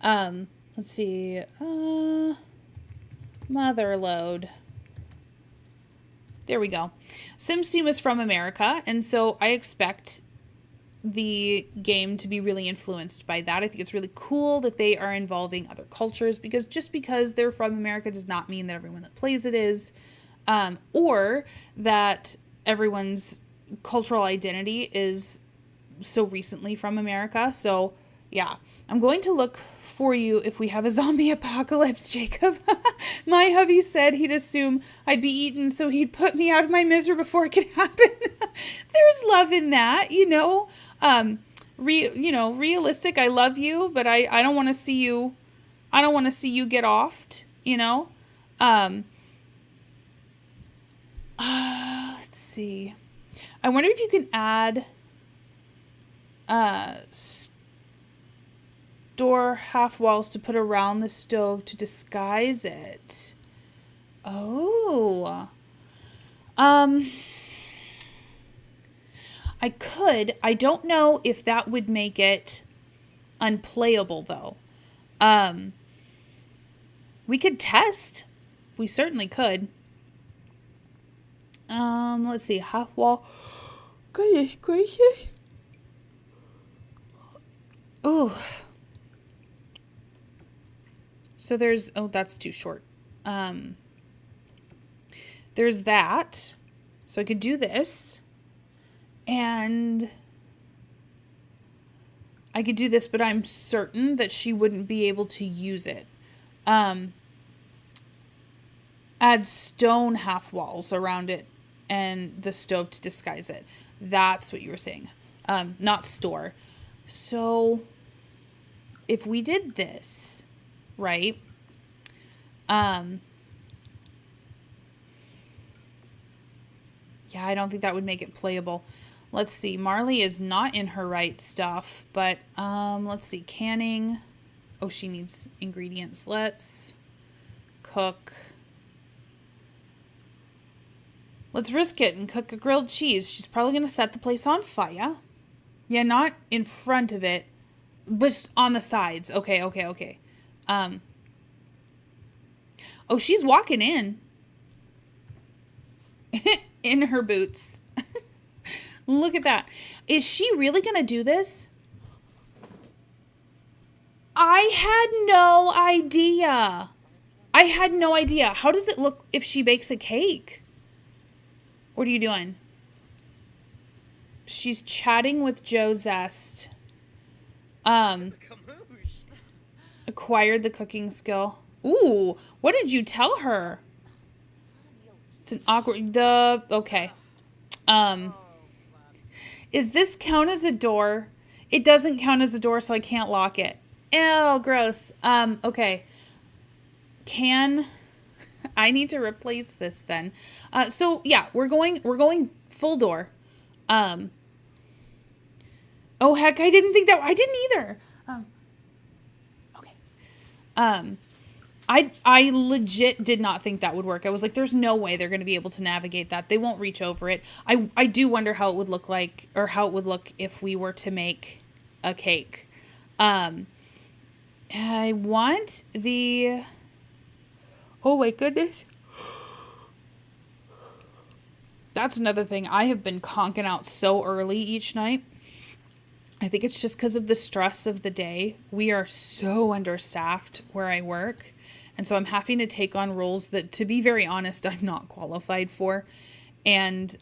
Let's see, mother load. There we go. Sims Team is from America, and so I expect the game to be really influenced by that. I think it's really cool that they are involving other cultures, because just because they're from America does not mean that everyone that plays it is, or that everyone's cultural identity is so recently from America. So yeah, I'm going to look for you if we have a zombie apocalypse, Jacob. My hubby said he'd assume I'd be eaten, so he'd put me out of my misery before it could happen. There's love in that, realistic. I love you, but I don't want to see you. I don't want to see you get offed, let's see. I wonder if you can add store half walls to put around the stove to disguise it. Oh. I could. I don't know if that would make it unplayable, though. We could test. We certainly could. Let's see. Half wall. Goodness gracious. Ooh. So there's, that's too short. There's that. So I could do this. And I could do this, but I'm certain that she wouldn't be able to use it. Add stone half walls around it and the stove to disguise it. That's what you were saying. Not store. So if we did this, right? Yeah, I don't think that would make it playable. Let's see. Marley is not in her right stuff, but let's see. Canning. Oh, she needs ingredients. Let's cook. Let's risk it and cook a grilled cheese. She's probably going to set the place on fire. Yeah, not in front of it, but just on the sides. Okay. Oh, she's walking in. In her boots. Look at that. Is she really going to do this? I had no idea. How does it look if she bakes a cake? What are you doing? She's chatting with Joe Zest. Acquired the cooking skill. Ooh, what did you tell her? It's an awkward... Okay. Is this count as a door? It doesn't count as a door, so I can't lock it. Ew, gross. Okay. I need to replace this then. So yeah, we're going full door. Oh heck, I didn't either. Okay. I legit did not think that would work. I was like, there's no way they're going to be able to navigate that. They won't reach over it. I do wonder how it would look like, or how it would look if we were to make a cake. I want the... Oh my goodness. That's another thing. I have been conking out so early each night. I think it's just because of the stress of the day. We are so understaffed where I work. And so I'm having to take on roles that, to be very honest, I'm not qualified for. And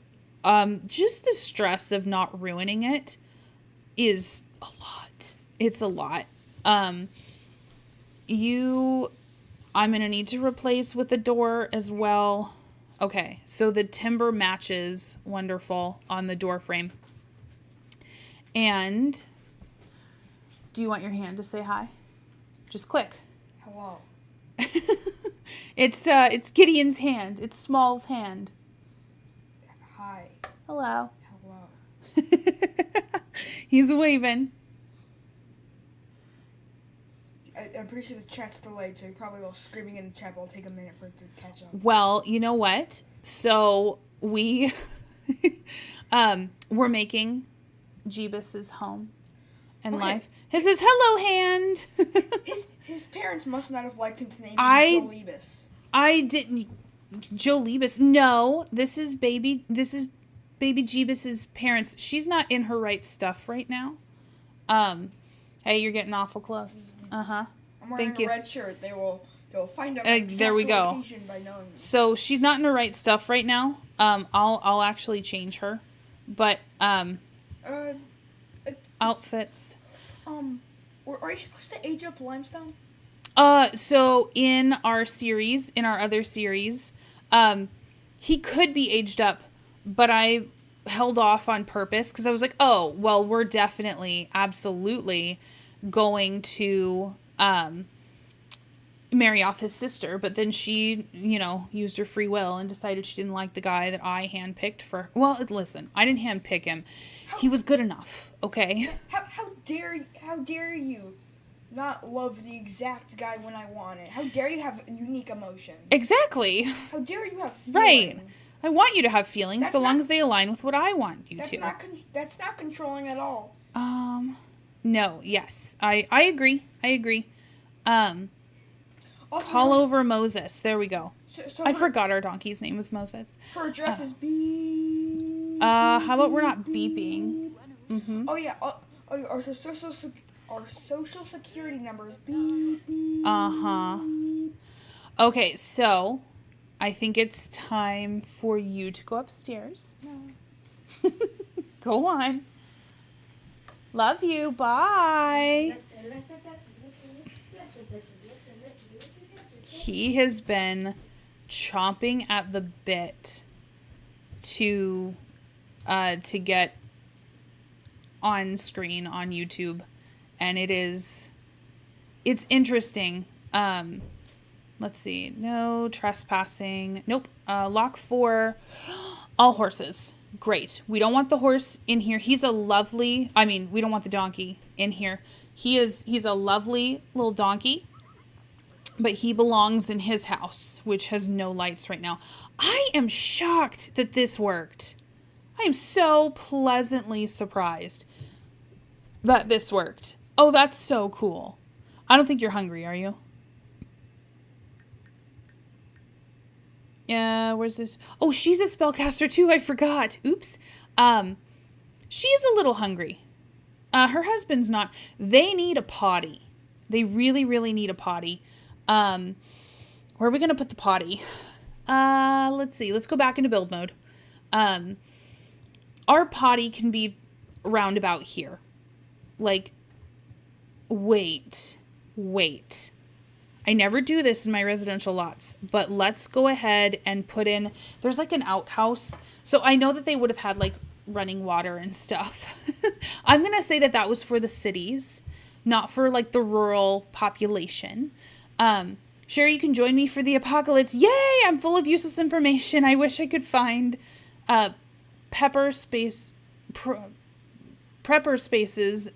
just the stress of not ruining it is a lot. It's a lot. I'm going to need to replace with a door as well. Okay, so the timber matches wonderful on the door frame. And do you want your hand to say hi? Just quick. Hello. It's Gideon's hand. It's Small's hand. Hi. Hello. Hello. He's waving. I'm pretty sure the chat's delayed, so you're probably all screaming in the chat, but it'll take a minute for it to catch up. Well, you know what? So we're making Jeebus's home and life. His says, hello, hand. His parents must not have liked him to name him Jeebus. I didn't. Jeebus. No, this is baby Jeebus's parents. She's not in her right stuff right now. Hey, you're getting awful close. Uh-huh. I'm wearing Thank a you. red shirt. They'll find out my exact there we go. location by knowing this. So she's not in her right stuff right now. I'll actually change her. But outfits. Are you supposed to age up Limestone? So in our other series, he could be aged up, but I held off on purpose because I was like, oh, well, we're definitely, absolutely going to, marry off his sister. But then she, used her free will and decided she didn't like the guy that I handpicked for. Well, listen, I didn't handpick him. He was good enough. Okay. How dare you not love the exact guy when I want it? How dare you have unique emotions? Exactly. How dare you have feelings? Right. I want you to have feelings long as they align with what I want you to. That's not controlling at all. No, yes. I agree. Also, call over Moses. There we go. I forgot our donkey's name was Moses. Her address is beep. How about we're not beeping? Mm-hmm. Oh yeah. Our social security number is beep beep. Uh-huh. Okay, so I think it's time for you to go upstairs. No. Go on. Love you. Bye. He has been chomping at the bit to get on screen on YouTube, and it's interesting. Let's see. No trespassing. Nope. Lock 4. All horses. Great. We don't want the horse in here. We don't want the donkey in here. He's a lovely little donkey, but he belongs in his house, which has no lights right now. I am shocked that this worked. I am so pleasantly surprised that this worked. Oh, that's so cool. I don't think you're hungry, are you? Yeah, where's this? Oh, she's a spellcaster too. I forgot. Oops. She is a little hungry. Her husband's not. They need a potty. They really, really need a potty. Where are we going to put the potty? Let's see. Let's go back into build mode. Our potty can be round about here. Like, wait. I never do this in my residential lots, but let's go ahead and put in, there's like an outhouse. So I know that they would have had like running water and stuff. I'm going to say that was for the cities, not for like the rural population. Sherry, you can join me for the apocalypse. Yay! I'm full of useless information. I wish I could find prepper spaces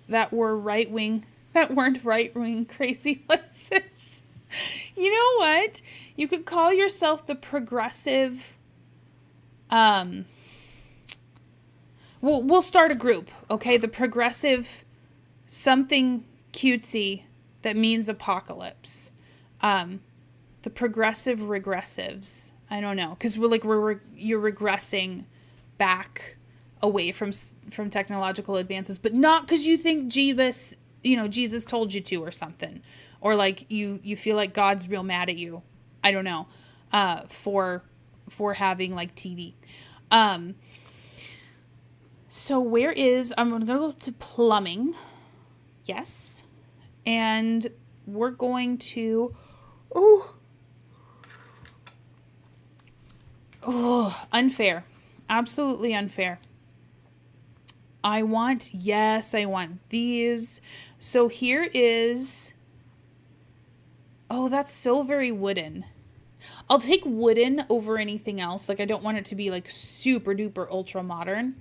that weren't right-wing crazy places. You know what? You could call yourself the progressive. We'll start a group, okay? The progressive something cutesy that means apocalypse. The progressive regressives. I don't know, because you're regressing back away from technological advances, but not because you think Jesus told you to or something, or like you feel like God's real mad at you. I don't know, for having like TV. So I'm gonna go to plumbing. Yes. And we're going to, unfair. Absolutely unfair. I want these. So here is, that's so very wooden. I'll take wooden over anything else. Like, I don't want it to be like super duper ultra modern.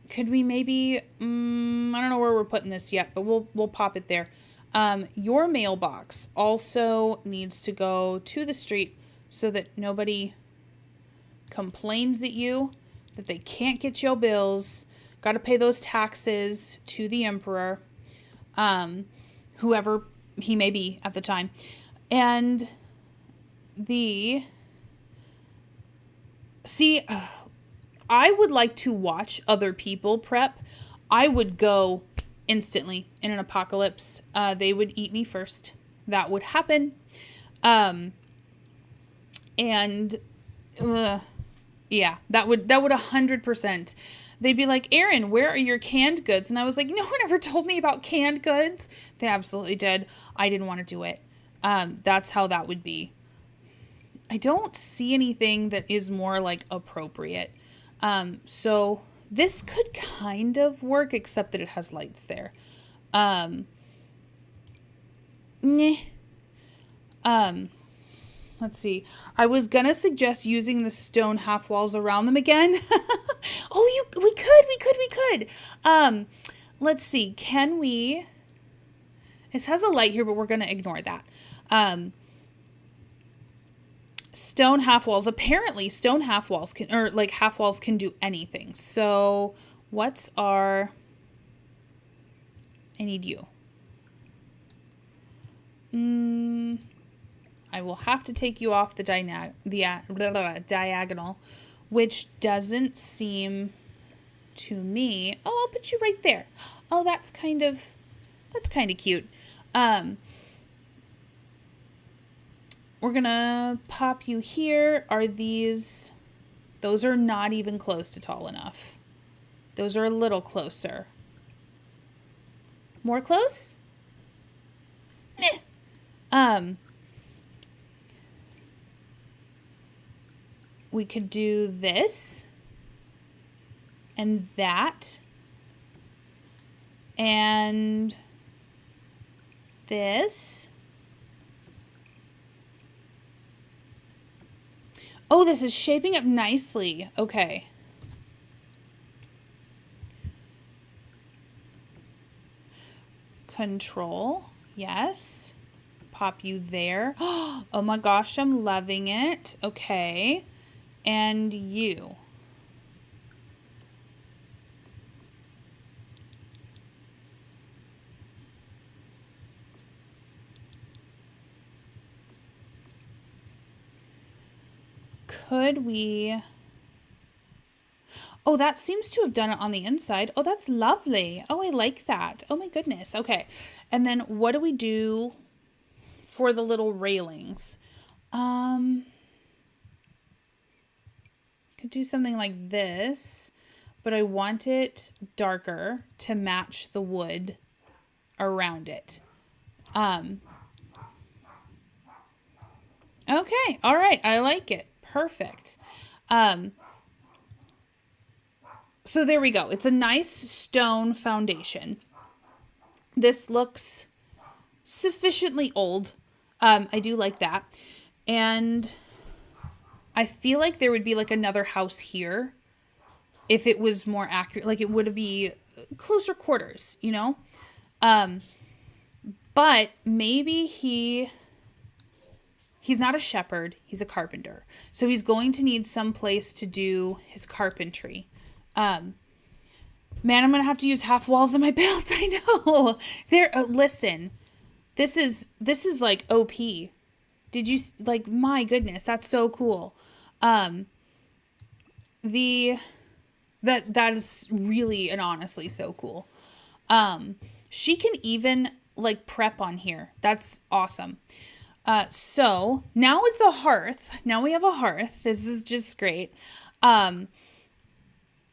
Could we maybe, I don't know where we're putting this yet, but we'll pop it there. Your mailbox also needs to go to the street so that nobody complains at you, that they can't get your bills. Got to pay those taxes to the emperor, whoever he may be at the time. And the, see, I would like to watch other people prep. I would go instantly in an apocalypse. They would eat me first. That would happen. And yeah, that would 100%. They'd be like, Aaron, where are your canned goods? And I was like, no one ever told me about canned goods. They absolutely did. I didn't want to do it. That's how that would be. I don't see anything that is more like appropriate. So this could kind of work, except that it has lights there. Let's see. I was gonna suggest using the stone half walls around them again. We could. Let's see. Can we? It has a light here, but we're gonna ignore that. Stone half walls. Apparently, stone half walls can, or like half walls can do anything. So, what's our? I need you. I will have to take you off the diagonal, which doesn't seem to me. Oh, I'll put you right there. Oh, that's kind of cute. We're gonna pop you here. Are these? Those are not even close to tall enough. Those are a little closer. More close? Meh. We could do this and that and this. Oh, this is shaping up nicely. Okay. Control. Yes. Pop you there. Oh my gosh, I'm loving it. Okay. And you. Could we... Oh, that seems to have done it on the inside. Oh, that's lovely. Oh, I like that. Oh my goodness. Okay. And then what do we do for the little railings? Could do something like this, but I want it darker to match the wood around it. Okay. All right. I like it. Perfect. So there we go. It's a nice stone foundation. This looks sufficiently old. I do like that. And I feel like there would be like another house here if it was more accurate. Like it would be closer quarters, you know? But maybe he's not a shepherd. He's a carpenter. So he's going to need some place to do his carpentry. Man, I'm going to have to use half walls in my builds. I know. Listen, this is like OP. Did you, like, my goodness, that's so cool. That is really and honestly so cool. She can even like prep on here. That's awesome. So now it's a hearth. Now we have a hearth. This is just great.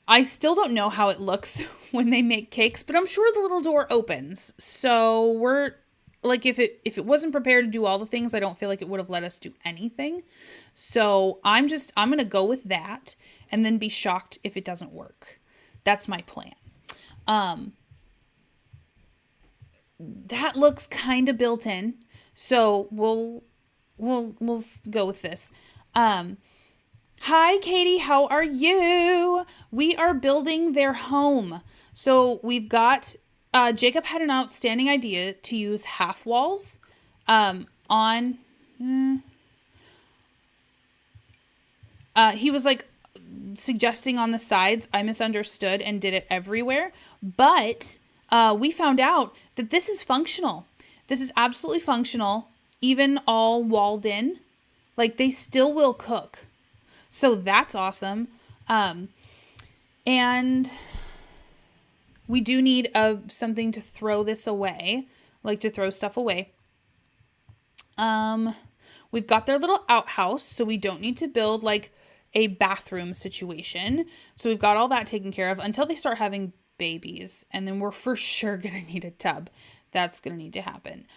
I still don't know how it looks when they make cakes, but I'm sure the little door opens. So we're like, if it wasn't prepared to do all the things, I don't feel like it would have let us do anything. So I'm going to go with that and then be shocked if it doesn't work. That's my plan. That looks kind of built in. So we'll go with this. Hi, Katie. How are you? We are building their home. So we've got, Jacob had an outstanding idea to use half walls, he was like suggesting on the sides. I misunderstood and did it everywhere. But, we found out that this is functional. This is absolutely functional. even all walled in. Like, they still will cook. So that's awesome. And we do need something to throw this away, like to throw stuff away. We've got their little outhouse, so we don't need to build like a bathroom situation. So we've got all that taken care of until they start having babies, and then we're for sure gonna need a tub. That's gonna need to happen.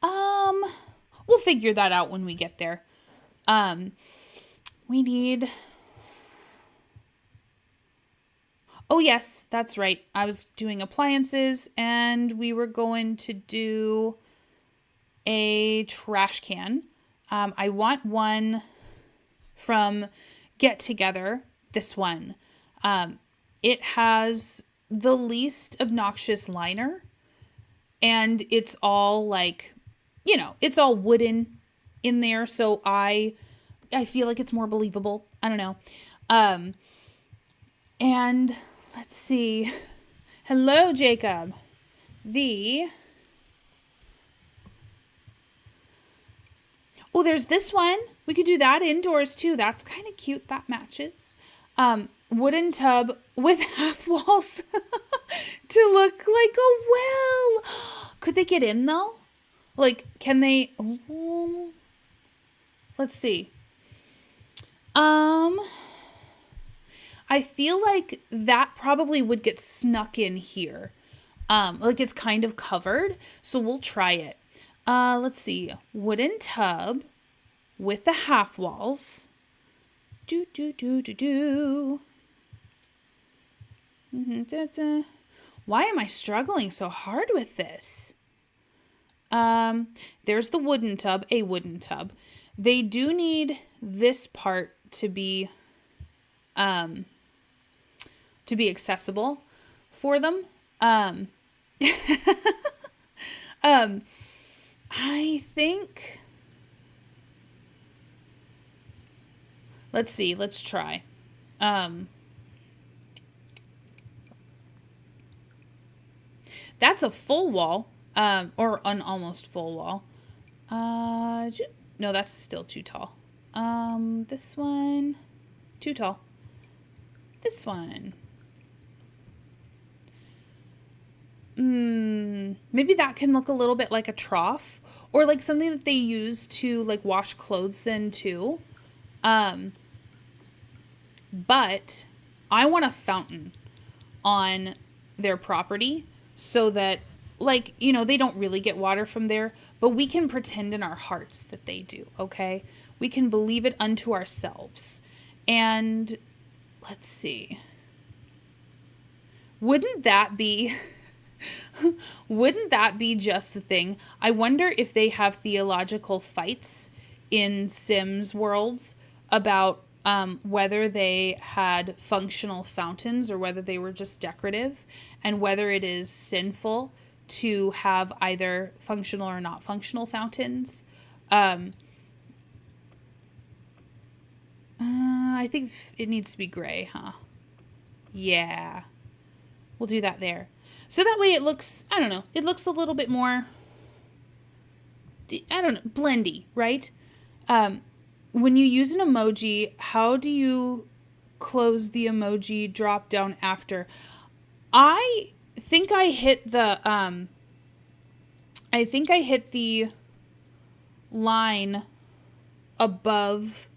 We'll figure that out when we get there. We need... Oh, yes, that's right. I was doing appliances, and we were going to do a trash can. I want one from Get Together, this one. It has the least obnoxious liner, and it's all like, you know, it's all wooden in there, so I feel like it's more believable. I don't know. And let's see. Hello, Jacob. Oh, there's this one. We could do that indoors too. That's kind of cute. That matches. Wooden tub with half walls to look like a well. Could they get in though? Like, can they? Oh, let's see. I feel like that probably would get snuck in here. Like it's kind of covered, so we'll try it. Let's see. Wooden tub with the half walls. Why am I struggling so hard with this? There's the wooden tub, a wooden tub. They do need this part to be accessible for them. I think, let's see, let's try. That's a full wall, or an almost full wall. No, that's still too tall. This one, too tall. This one. Maybe that can look a little bit like a trough, or like something that they use to like wash clothes in too. But I want a fountain on their property so that, like, you know, they don't really get water from there, but we can pretend in our hearts that they do, okay? We can believe it unto ourselves. And let's see. Wouldn't that be just the thing? I wonder if they have theological fights in Sims worlds about whether they had functional fountains or whether they were just decorative, and whether it is sinful to have either functional or not functional fountains. I think it needs to be gray, huh? Yeah. We'll do that there. So that way it looks, I don't know, it looks a little bit more, I don't know, blendy, right? When you use an emoji, how do you close the emoji drop down after? I think I hit the line above,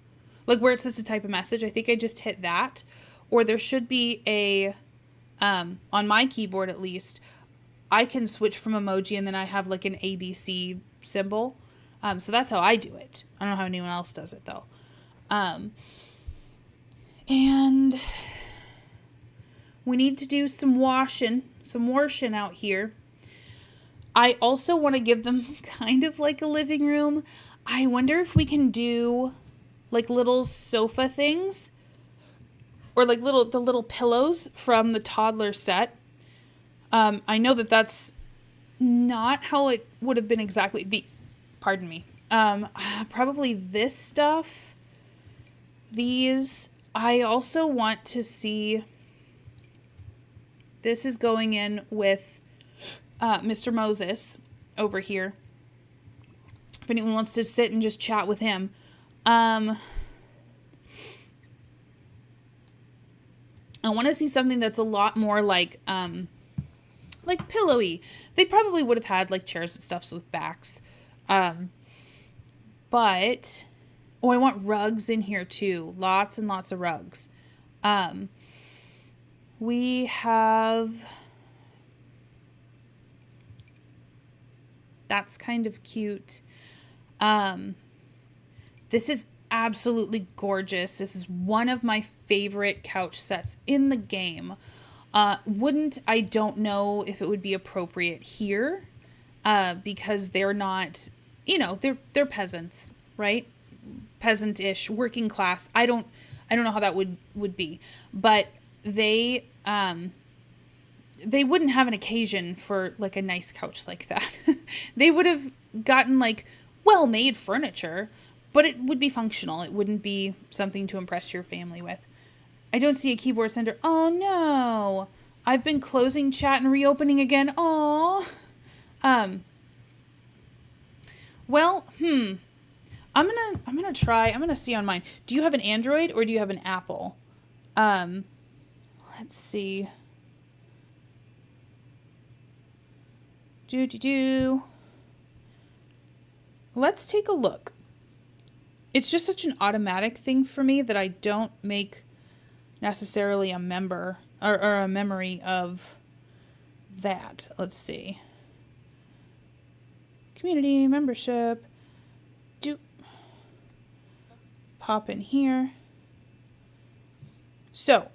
like where it says to type a message. I think I just hit that, or there should be a, on my keyboard at least, I can switch from emoji and then I have like an ABC symbol. So that's how I do it. I don't know how anyone else does it though. And we need to do some washing out here. I also want to give them kind of like a living room. I wonder if we can do like little sofa things, or like the little pillows from the toddler set. I know that that's not how it would have been exactly. These, pardon me. Probably this stuff. These, I also want to see. This is going in with Mr. Moses over here if anyone wants to sit and just chat with him. I want to see something that's a lot more like pillowy. They probably would have had like chairs and stuff with backs. But I want rugs in here too. Lots and lots of rugs. We have, that's kind of cute. This is absolutely gorgeous. This is one of my favorite couch sets in the game. I don't know if it would be appropriate here, because they're not, they're peasants, right? Peasant-ish, working class. I don't know how that would be, but they wouldn't have an occasion for like a nice couch like that. They would have gotten like well-made furniture, but it would be functional. It wouldn't be something to impress your family with. I don't see a keyboard center. Oh no. I've been closing chat and reopening again. Oh. Well, I'm gonna see on mine. Do you have an Android or do you have an Apple? Let's see. Let's take a look. It's just such an automatic thing for me that I don't make necessarily a member or a memory of that. Let's see. Community membership. Pop in here. So,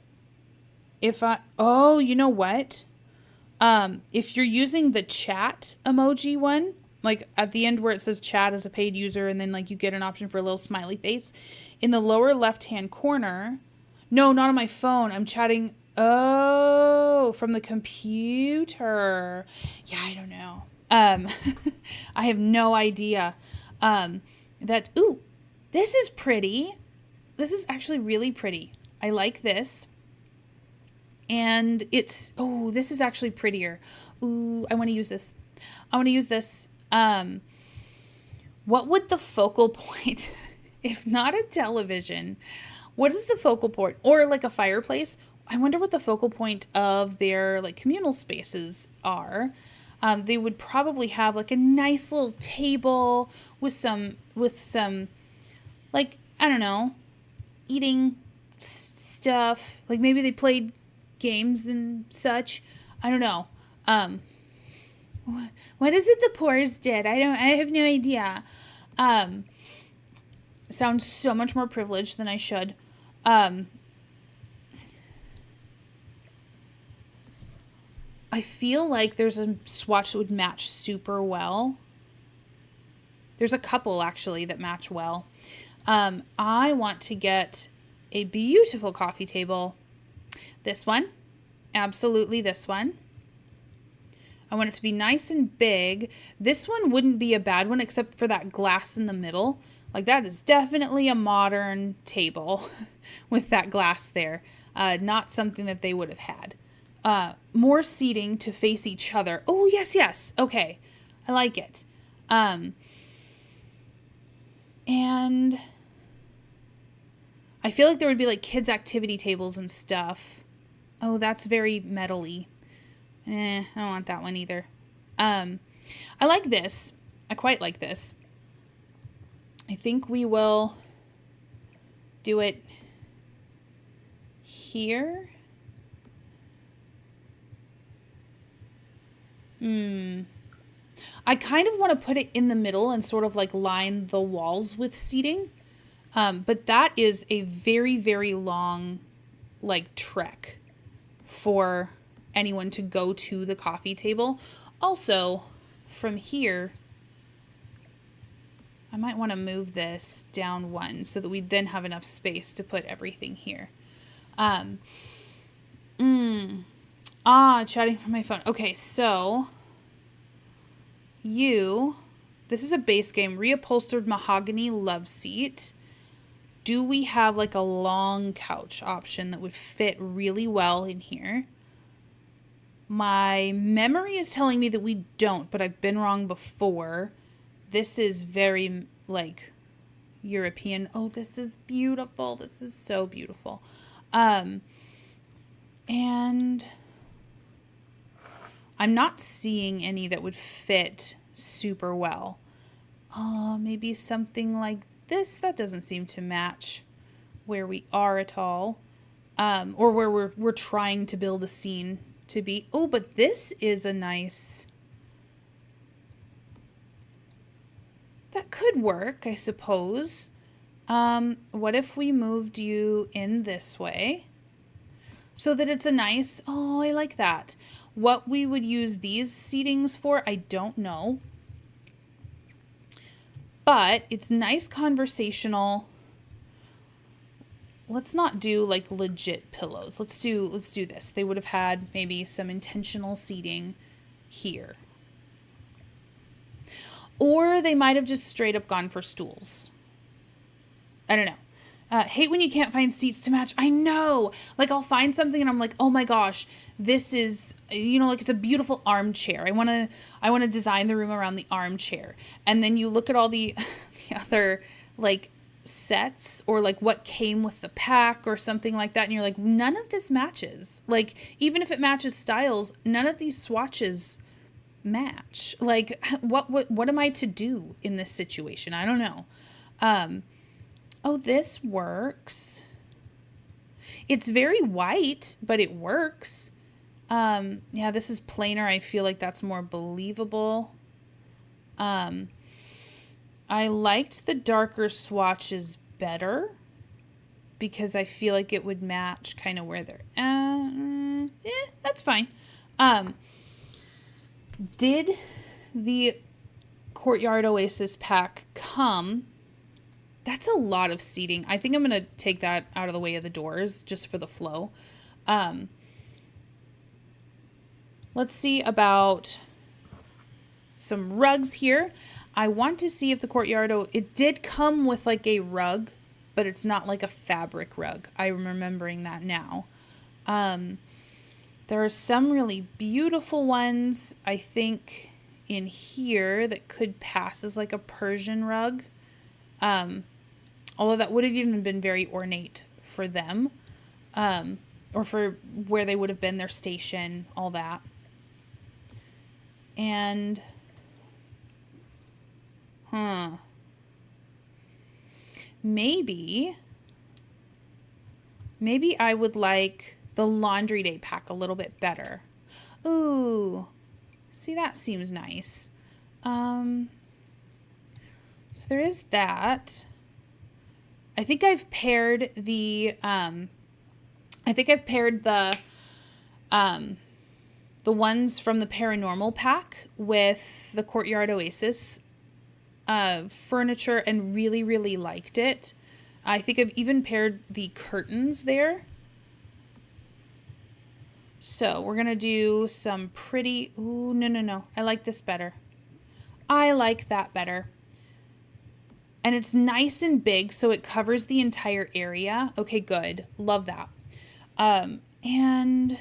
you know what? If you're using the chat emoji one, like at the end where it says chat as a paid user, and then like you get an option for a little smiley face, in the lower left-hand corner, no, not on my phone. I'm chatting, from the computer. Yeah, I don't know. I have no idea. This is pretty. This is actually really pretty. I like this. And this is actually prettier. Ooh, I want to use this. What would the focal point, if not a television, what is the focal point? Or like a fireplace? I wonder what the focal point of their like communal spaces are. They would probably have like a nice little table with some like, I don't know, eating stuff. Like maybe they played games and such. I don't know. What is it the Poors did? I have no idea. Sounds so much more privileged than I should. I feel like there's a swatch that would match super well. There's a couple actually that match well. I want to get a beautiful coffee table. This one. Absolutely this one. I want it to be nice and big. This one wouldn't be a bad one except for that glass in the middle. Like that is definitely a modern table with that glass there. Not something that they would have had. More seating to face each other. Oh, yes. Okay. I like it. And I feel like there would be like kids' activity tables and stuff. Oh, that's very metal-y. I don't want that one either. I like this. I quite like this. I think we will do it here. I kind of want to put it in the middle and sort of like line the walls with seating. But that is a very, very long like trek for anyone to go to the coffee table. Also, from here, I might want to move this down one so that we then have enough space to put everything here. Chatting from my phone. Okay, so this is a base game, reupholstered mahogany love seat. Do we have like a long couch option that would fit really well in here? My memory is telling me that we don't, but I've been wrong before. this is very like European. Oh, this is beautiful. This is so beautiful. And I'm not seeing any that would fit super well. Maybe something like this. That doesn't seem to match where we are at all. Or where we're trying to build a scene to be. Oh, but this is a nice... That could work, I suppose. What if we moved you in this way? So that it's a nice... Oh, I like that. What we would use these seatings for, I don't know. But it's nice conversational. Let's not do like legit pillows. Let's do this. They would have had maybe some intentional seating here. Or they might have just straight up gone for stools. I don't know. Hate when you can't find seats to match. I know. Like I'll find something and I'm like, oh my gosh, this is, like it's a beautiful armchair. I want to design the room around the armchair. And then you look at all the other like sets or like what came with the pack or something like that. And you're like, none of this matches. Like even if it matches styles, none of these swatches match. Like what am I to do in this situation? I don't know. Oh, this works. It's very white, but it works. Yeah, this is plainer. I feel like that's more believable. I liked the darker swatches better because I feel like it would match kind of where they're that's fine. Did the Courtyard Oasis pack come? That's a lot of seating. I think I'm going to take that out of the way of the doors just for the flow. Let's see about some rugs here. I want to see if the Courtyard... It did come with like a rug, but it's not like a fabric rug. I'm remembering that now. There are some really beautiful ones, I think, in here that could pass as like a Persian rug. Although that would have even been very ornate for them. Or for where they would have been, their station, all that. And... Maybe I would like the Laundry Day pack a little bit better. Ooh. See, that seems nice. So there is that. I think I've paired the ones from the Paranormal pack with the Courtyard Oasis furniture and really, really liked it. I think I've even paired the curtains there. So we're going to do some pretty... Ooh, no. I like this better. I like that better. And it's nice and big, so it covers the entire area. Okay, good. Love that. And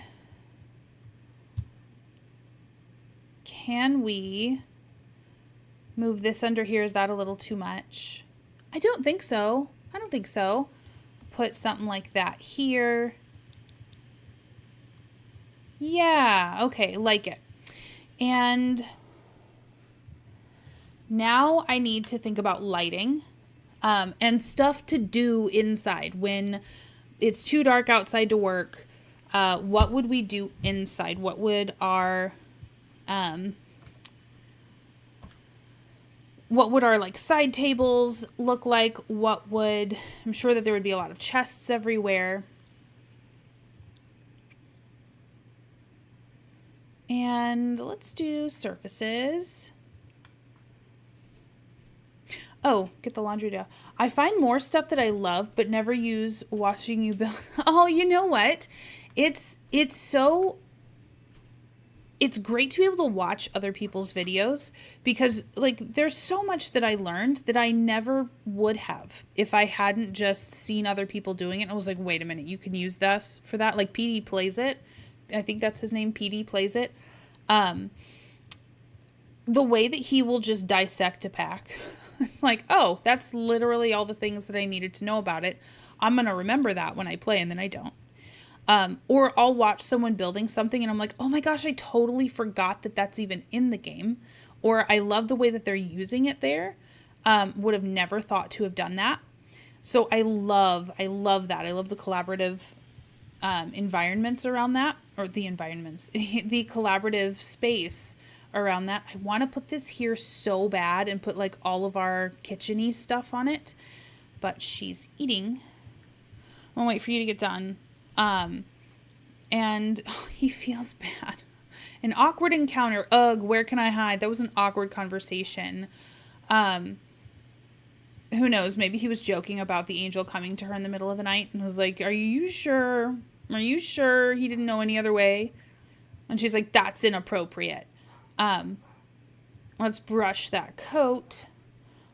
can we move this under here? Is that a little too much? I don't think so. Put something like that here. Yeah, okay, like it. And now I need to think about lighting and stuff to do inside. When it's too dark outside to work, what would we do inside? What would our like side tables look like? I'm sure that there would be a lot of chests everywhere. And let's do surfaces. Oh, get the laundry down. I find more stuff that I love, but never use watching you build. Oh, you know what? It's great to be able to watch other people's videos because like there's so much that I learned that I never would have if I hadn't just seen other people doing it. And I was like, wait a minute, you can use this for that. Like PD Plays It. I think that's his name. PD Plays It. the way that he will just dissect a pack. It's like, oh, that's literally all the things that I needed to know about it. I'm going to remember that when I play, and then I don't. Or I'll watch someone building something and I'm like, oh my gosh, I totally forgot that that's even in the game. Or I love the way that they're using it there. Would have never thought to have done that. So I love that. I love the collaborative environments around that, or the environments, the collaborative space around that. I want to put this here so bad and put like all of our kitchen-y stuff on it, but she's eating. I'll wait for you to get done. And he feels bad. An awkward encounter. Ugh, where can I hide? That was an awkward conversation. Who knows? Maybe he was joking about the angel coming to her in the middle of the night and was like, are you sure? Are you sure he didn't know any other way? And she's like, that's inappropriate. Let's brush that coat.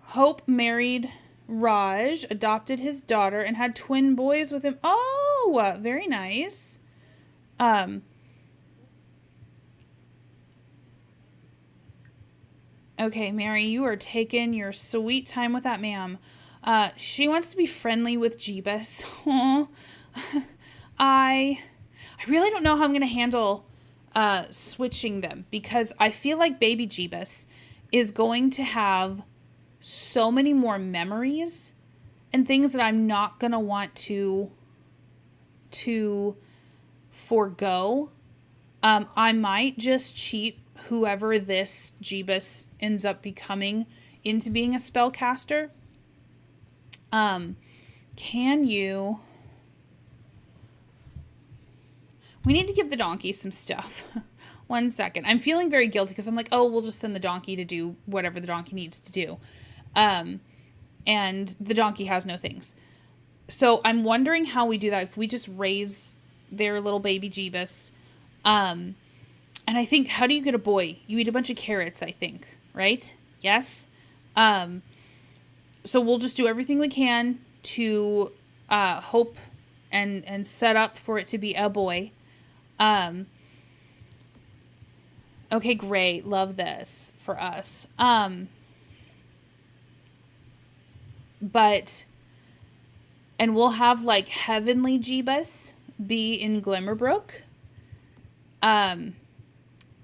Hope married Raj, adopted his daughter, and had twin boys with him. Oh, very nice. Okay, Mary, you are taking your sweet time with that ma'am. She wants to be friendly with Jeebus. I really don't know how I'm going to handle switching them, because I feel like baby Jeebus is going to have so many more memories and things that I'm not going to want to forgo. I might just cheat whoever this Jeebus ends up becoming into being a spellcaster. Can you... We need to give the donkey some stuff. 1 second. I'm feeling very guilty because I'm like, oh, we'll just send the donkey to do whatever the donkey needs to do. And the donkey has no things. So I'm wondering how we do that. If we just raise their little baby Jeebus. And I think, how do you get a boy? You eat a bunch of carrots, I think. Right? Yes? So we'll just do everything we can to hope and set up for it to be a boy. Okay, great. Love this for us. But, and we'll have like heavenly Jeebus be in Glimmerbrook. And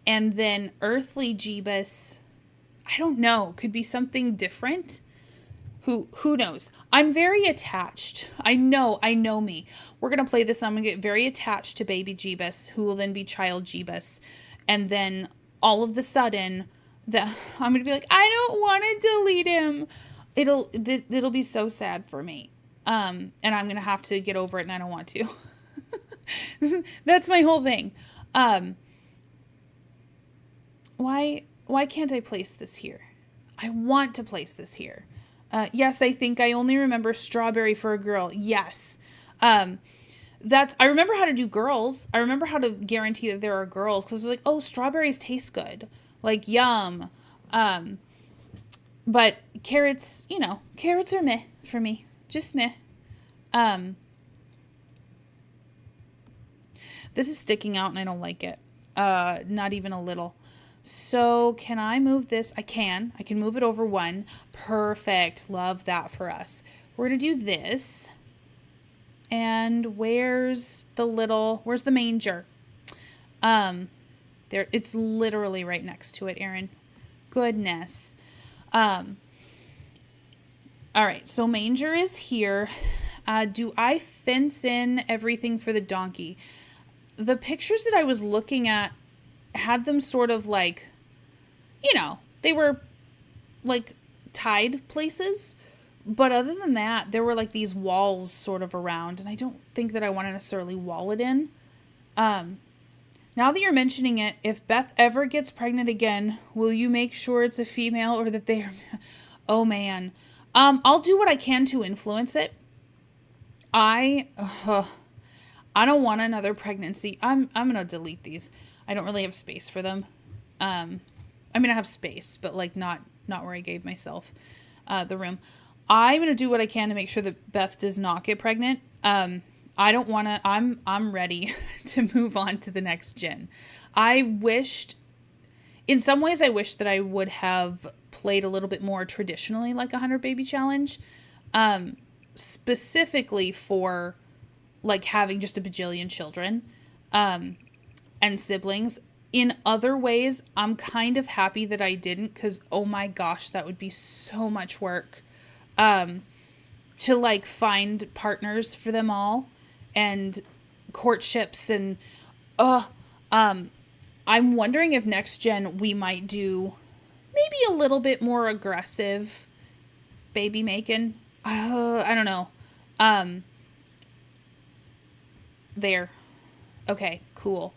then earthly Jeebus, I don't know, could be something different. Who knows? I'm very attached. I know me. We're going to play this. I'm going to get very attached to baby Jeebus, who will then be child Jeebus. And then all of the sudden, I'm going to be like, I don't want to delete him. It'll be so sad for me. And I'm going to have to get over it, and I don't want to. That's my whole thing. Why can't I place this here? I want to place this here. Yes, I think I only remember strawberry for a girl. Yes. I remember how to do girls. I remember how to guarantee that there are girls, because I was like, oh, strawberries taste good. Like, yum. But carrots, carrots are meh for me. Just meh. This is sticking out and I don't like it. Not even a little. So can I move this? I can move it over 1. Perfect. Love that for us. We're going to do this. And where's the manger? There, it's literally right next to it, Erin. Goodness. All right. So manger is here. Do I fence in everything for the donkey? The pictures that I was looking at had them sort of like, they were like tied places. But other than that, there were like these walls sort of around. And I don't think that I want to necessarily wall it in. Now that you're mentioning it, if Beth ever gets pregnant again, will you make sure it's a female or that they are... Oh, man. I'll do what I can to influence it. I don't want another pregnancy. I'm going to delete these. I don't really have space for them. I have space, but like not where I gave myself the room. I'm going to do what I can to make sure that Beth does not get pregnant. I don't want to, I'm ready to move on to the next gen. I wished in some ways I wish that I would have played a little bit more traditionally like a 100 baby challenge, specifically for like having just a bajillion children and siblings. In other ways, I'm kind of happy that I didn't, because oh my gosh, that would be so much work to like find partners for them all and courtships and I'm wondering if next gen we might do maybe a little bit more aggressive baby making. I don't know. There. Okay, cool.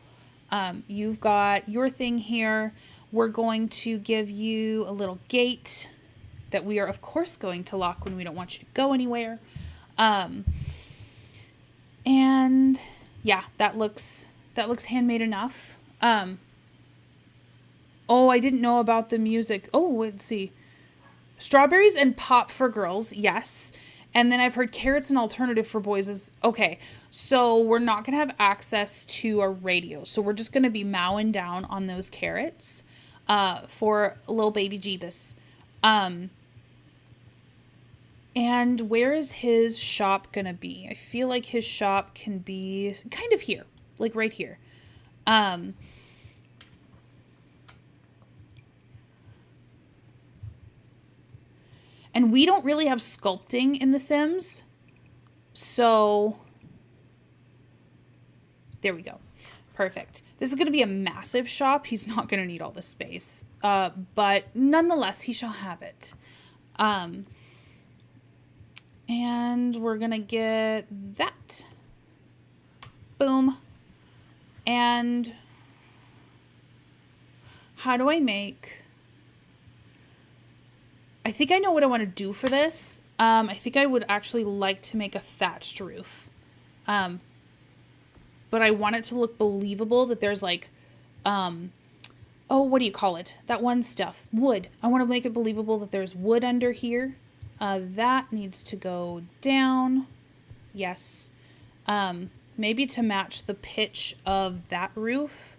You've got your thing here. We're going to give you a little gate that we are, of course, going to lock when we don't want you to go anywhere. And yeah, that looks handmade enough. Oh, I didn't know about the music. Oh, let's see. Strawberries and pop for girls, yes. And then I've heard carrots and alternative for boys is okay. So we're not gonna have access to a radio. So we're just gonna be mowing down on those carrots for little baby Jeebus. And where is his shop gonna be? I feel like his shop can be kind of here, like right here. And we don't really have sculpting in The Sims. So there we go. Perfect. This is going to be a massive shop. He's not going to need all this space. But nonetheless, he shall have it. And we're going to get that. Boom. And how do I make... I think I know what I want to do for this. I think I would actually like to make a thatched roof. But I want it to look believable that there's like, what do you call it? That one stuff. Wood. I want to make it believable that there's wood under here. That needs to go down. Yes. Maybe to match the pitch of that roof.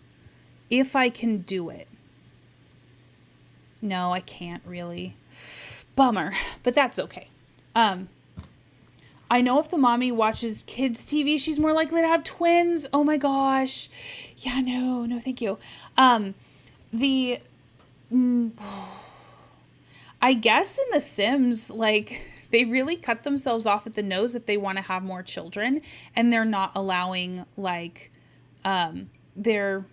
If I can do it. No, I can't really. Bummer, but that's okay. I know if the mommy watches kids TV, she's more likely to have twins. Oh my gosh. Yeah, no, thank you. I guess in The Sims, like, they really cut themselves off at the nose if they want to have more children, and they're not allowing, like, their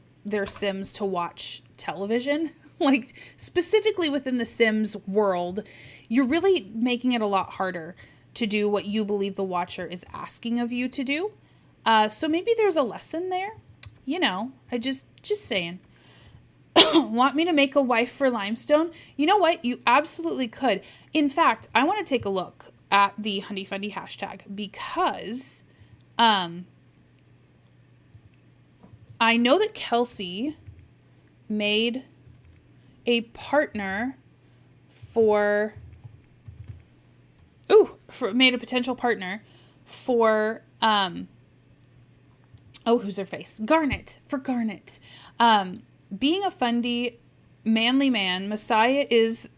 Sims to watch television. Like, specifically within the Sims world, you're really making it a lot harder to do what you believe the watcher is asking of you to do. So maybe there's a lesson there. You know, I just saying. Want me to make a wife for limestone? You know what? You absolutely could. In fact, I want to take a look at the Fundie hashtag because I know that Kelsey made a partner made a potential partner for who's her face? Garnet. Being a Fundie manly man, Messiah is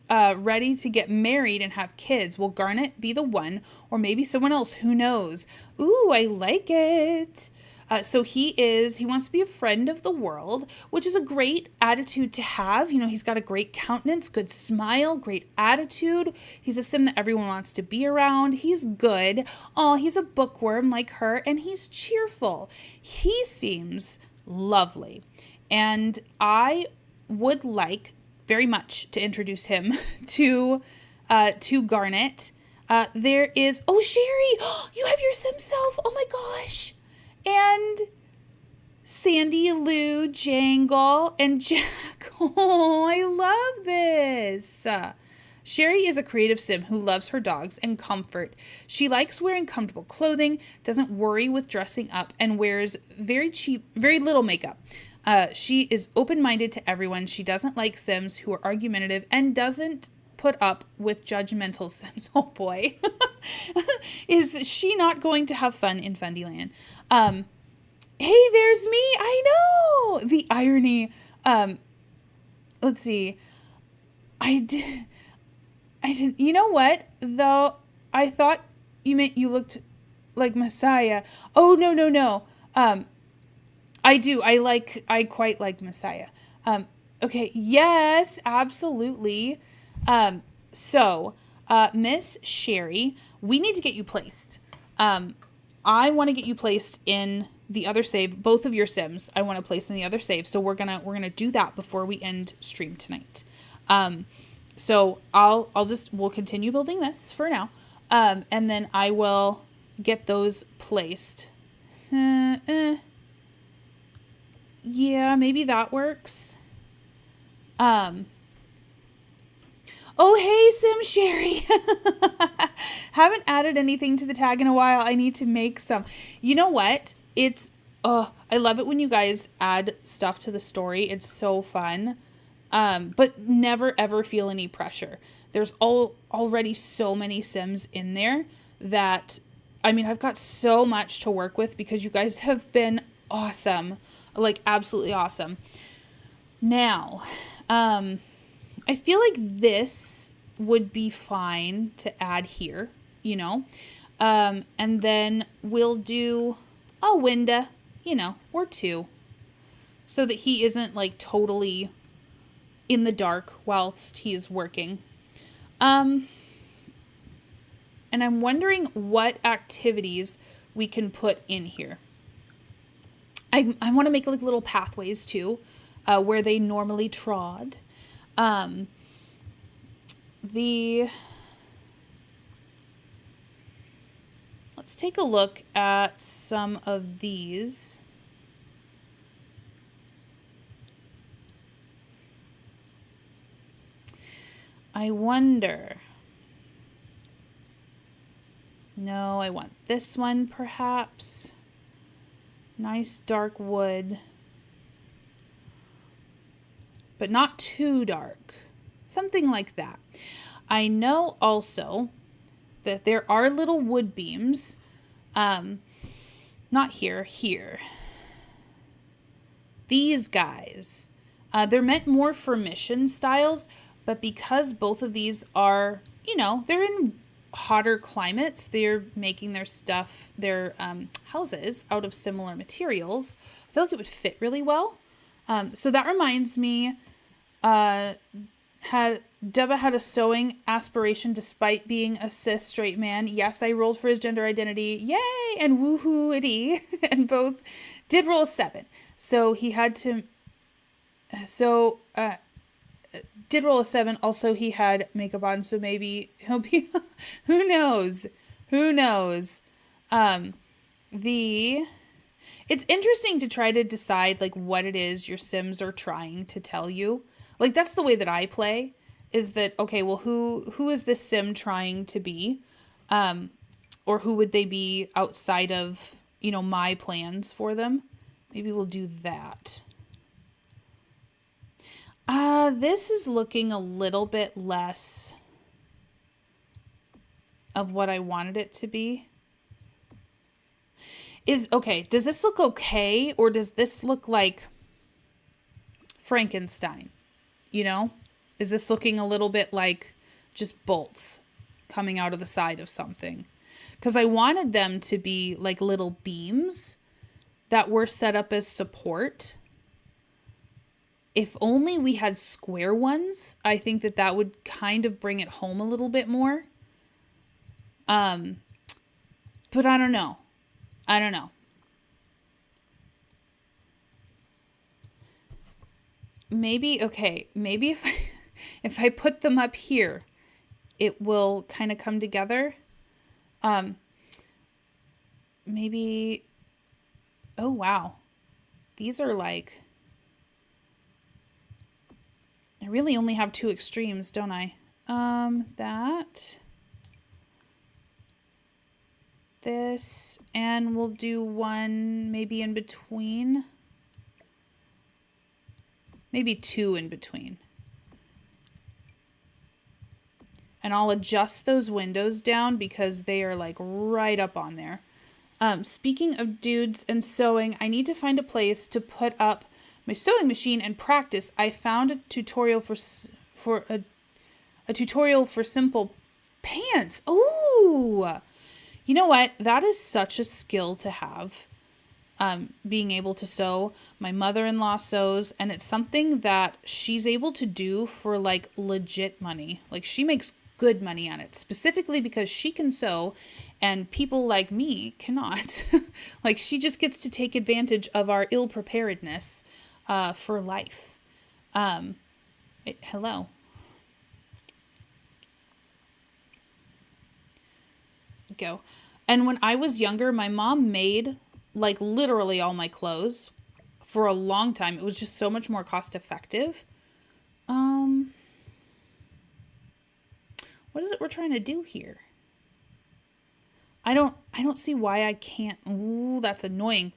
ready to get married and have kids. Will Garnet be the one, or maybe someone else? Who knows? Ooh, I like it. So he wants to be a friend of the world, which is a great attitude to have. You know, he's got a great countenance, good smile, great attitude. He's a sim that everyone wants to be around. He's good. Oh, he's a bookworm like her, and he's cheerful. He seems lovely. And I would like very much to introduce him to Garnet. There is, Sherry, you have your sim self. Oh my gosh. And Sandy, Lou, Jangle, and Jack. Oh, I love this. Sherry is a creative sim who loves her dogs and comfort. She likes wearing comfortable clothing, doesn't worry with dressing up, and wears very little makeup. She is open-minded to everyone. She doesn't like sims who are argumentative and doesn't put up with judgmental sims. Oh boy. Is she not going to have fun in Fundieland? Hey, there's me. I know. The irony. let's see. I did. I didn't. You know what? Though I thought you meant you looked like Messiah. Oh no no no. I do. I quite like Messiah. Okay. Yes, absolutely. So, Miss Sherry, we need to get you placed. I want to get you placed in the other save. Both of your sims, I want to place in the other save. So we're gonna do that before we end stream tonight. So we'll continue building this for now, and then I will get those placed. Yeah, maybe that works. Oh, hey, Sim Sherry. Haven't added anything to the tag in a while. I need to make some. You know what? I love it when you guys add stuff to the story. It's so fun. But never ever feel any pressure. There's already so many Sims in there that, I mean, I've got so much to work with because you guys have been awesome. Like, absolutely awesome. Now, I feel like this would be fine to add here, you know? And then we'll do a window, you know, or two, so that he isn't like totally in the dark whilst he is working. And I'm wondering what activities we can put in here. I want to make like little pathways too, where they normally trod. Let's take a look at some of these. I wonder. No, I want this one perhaps. Nice dark wood. But not too dark. Something like that. I know also that there are little wood beams. Not here, here. These guys. They're meant more for mission styles, but because both of these are, you know, they're in hotter climates, they're making their stuff, their houses out of similar materials. I feel like it would fit really well. So that reminds me, Debba had a sewing aspiration despite being a cis straight man. Yes, I rolled for his gender identity. Yay! And woohoo-itty. And both did roll a 7. So he had to... did roll a 7. Also, he had makeup on, so maybe he'll be... Who knows? Who knows? It's interesting to try to decide, like, what it is your Sims are trying to tell you. Like, that's the way that I play, is that, okay, well, who is this Sim trying to be? Or who would they be outside of, you know, my plans for them? Maybe we'll do that. This is looking a little bit less of what I wanted it to be. Okay, does this look okay? Or does this look like Frankenstein? You know? Is this looking a little bit like just bolts coming out of the side of something? Because I wanted them to be like little beams that were set up as support. If only we had square ones, I think that would kind of bring it home a little bit more. But I don't know. Maybe if I put them up here, it will kind of come together. Maybe, oh wow. These are like, I really only have 2 extremes, don't I? This, and we'll do one maybe in between. Maybe 2 in between. And I'll adjust those windows down because they are like right up on there. Speaking of dudes and sewing, I need to find a place to put up my sewing machine and practice. I found a tutorial for a tutorial for simple pants. Oh, you know what? That is such a skill to have. Being able to sew. My mother-in-law sews, and it's something that she's able to do for like legit money. Like she makes good money on it, specifically because she can sew and people like me cannot. Like she just gets to take advantage of our ill preparedness for life. Hello. Go. And when I was younger, my mom made like literally all my clothes for a long time. It was just so much more cost effective. What is it we're trying to do here? I don't see why I can't. Ooh, that's annoying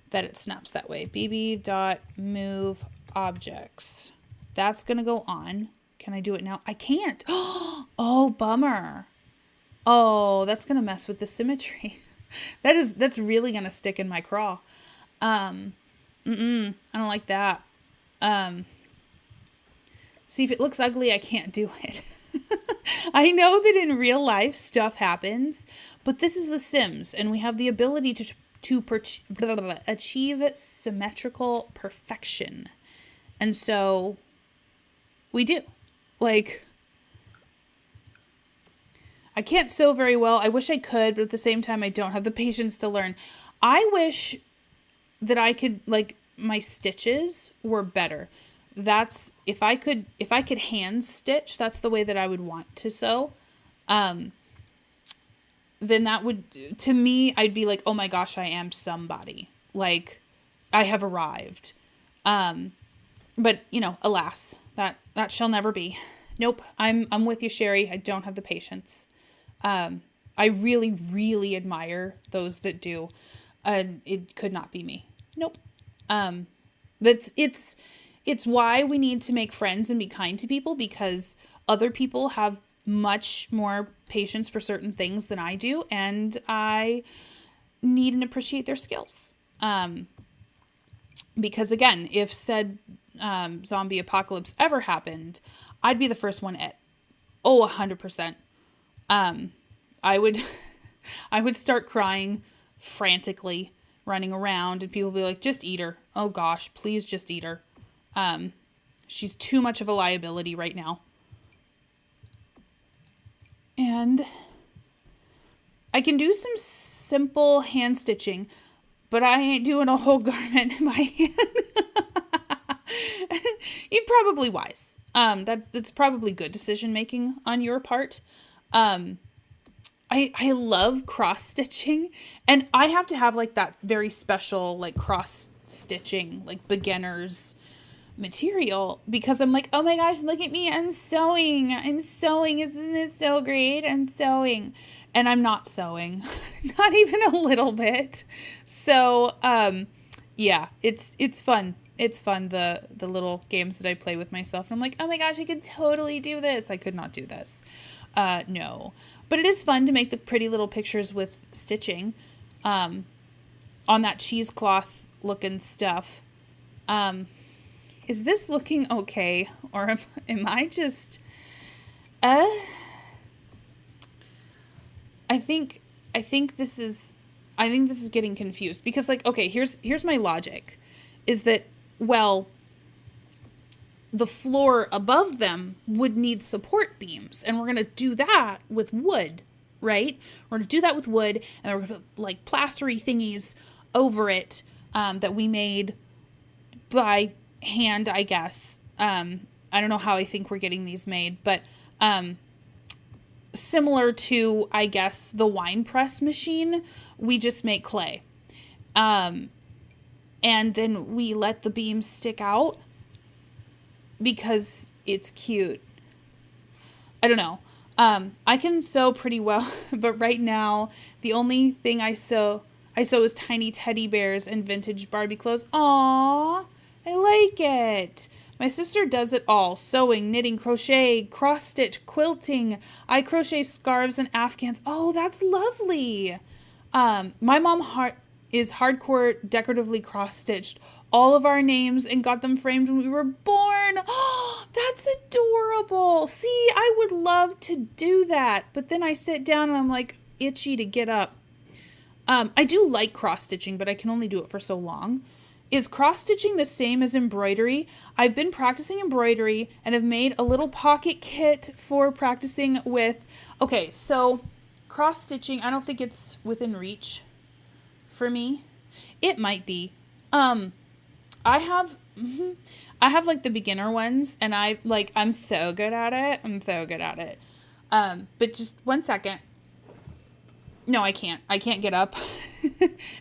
that it snaps that way. bb.move objects. That's going to go on. Can I do it now? I can't. Oh, bummer. Oh, that's going to mess with the symmetry. That's really going to stick in my craw. I don't like that. See, if it looks ugly, I can't do it. I know that in real life stuff happens, but this is The Sims, and we have the ability to achieve symmetrical perfection. And so we do. Like, I can't sew very well. I wish I could, but at the same time, I don't have the patience to learn. I wish that I could, like, my stitches were better. That's if I could hand stitch, that's the way that I would want to sew. Then that would, to me, I'd be like, oh my gosh, I am somebody. Like, I have arrived. But you know, alas, that shall never be. Nope. I'm with you, Sherry. I don't have the patience. I really, really admire those that do. It could not be me. Nope. It's why we need to make friends and be kind to people, because other people have much more patience for certain things than I do, and I need and appreciate their skills. Because again, if said zombie apocalypse ever happened, I'd be the first one at 100%. I would start crying frantically, running around, and people would be like, just eat her. Oh gosh, please just eat her. She's too much of a liability right now. And I can do some simple hand stitching, but I ain't doing a whole garment by hand. You're probably wise. That's probably good decision making on your part. I love cross stitching, and I have to have like that very special like cross stitching, like beginners material, because I'm like, oh my gosh, look at me, I'm sewing, isn't this so great? I'm sewing, and I'm not sewing, not even a little bit. So yeah, it's fun. It's fun, the little games that I play with myself, and I'm like, oh my gosh, I could totally do this. I could not do this. No, but it is fun to make the pretty little pictures with stitching on that cheesecloth looking stuff. Is this looking okay, or am I just, I think this is getting confused, because like, okay, here's my logic, is that, well, the floor above them would need support beams, and we're going to do that with wood, right? We're going to do that with wood, and we're going to put like plastery thingies over it, that we made by hand, I guess. I don't know how I think we're getting these made, but similar to, I guess, the wine press machine, we just make clay. And then we let the beams stick out because it's cute. I don't know. I can sew pretty well, but right now the only thing I sew is tiny teddy bears and vintage Barbie clothes. Aww, I like it. My sister does it all: sewing, knitting, crochet, cross stitch, quilting. I crochet scarves and afghans. Oh, that's lovely. My mom is hardcore decoratively cross stitched all of our names and got them framed when we were born. Oh, that's adorable. See, I would love to do that. But then I sit down and I'm like itchy to get up. I do like cross stitching, but I can only do it for so long. Is cross stitching the same as embroidery? I've been practicing embroidery and have made a little pocket kit for practicing with. Okay, so cross stitching, I don't think it's within reach for me. It might be. I have like the beginner ones, and I'm so good at it. But just 1 second. No, I can't. I can't get up.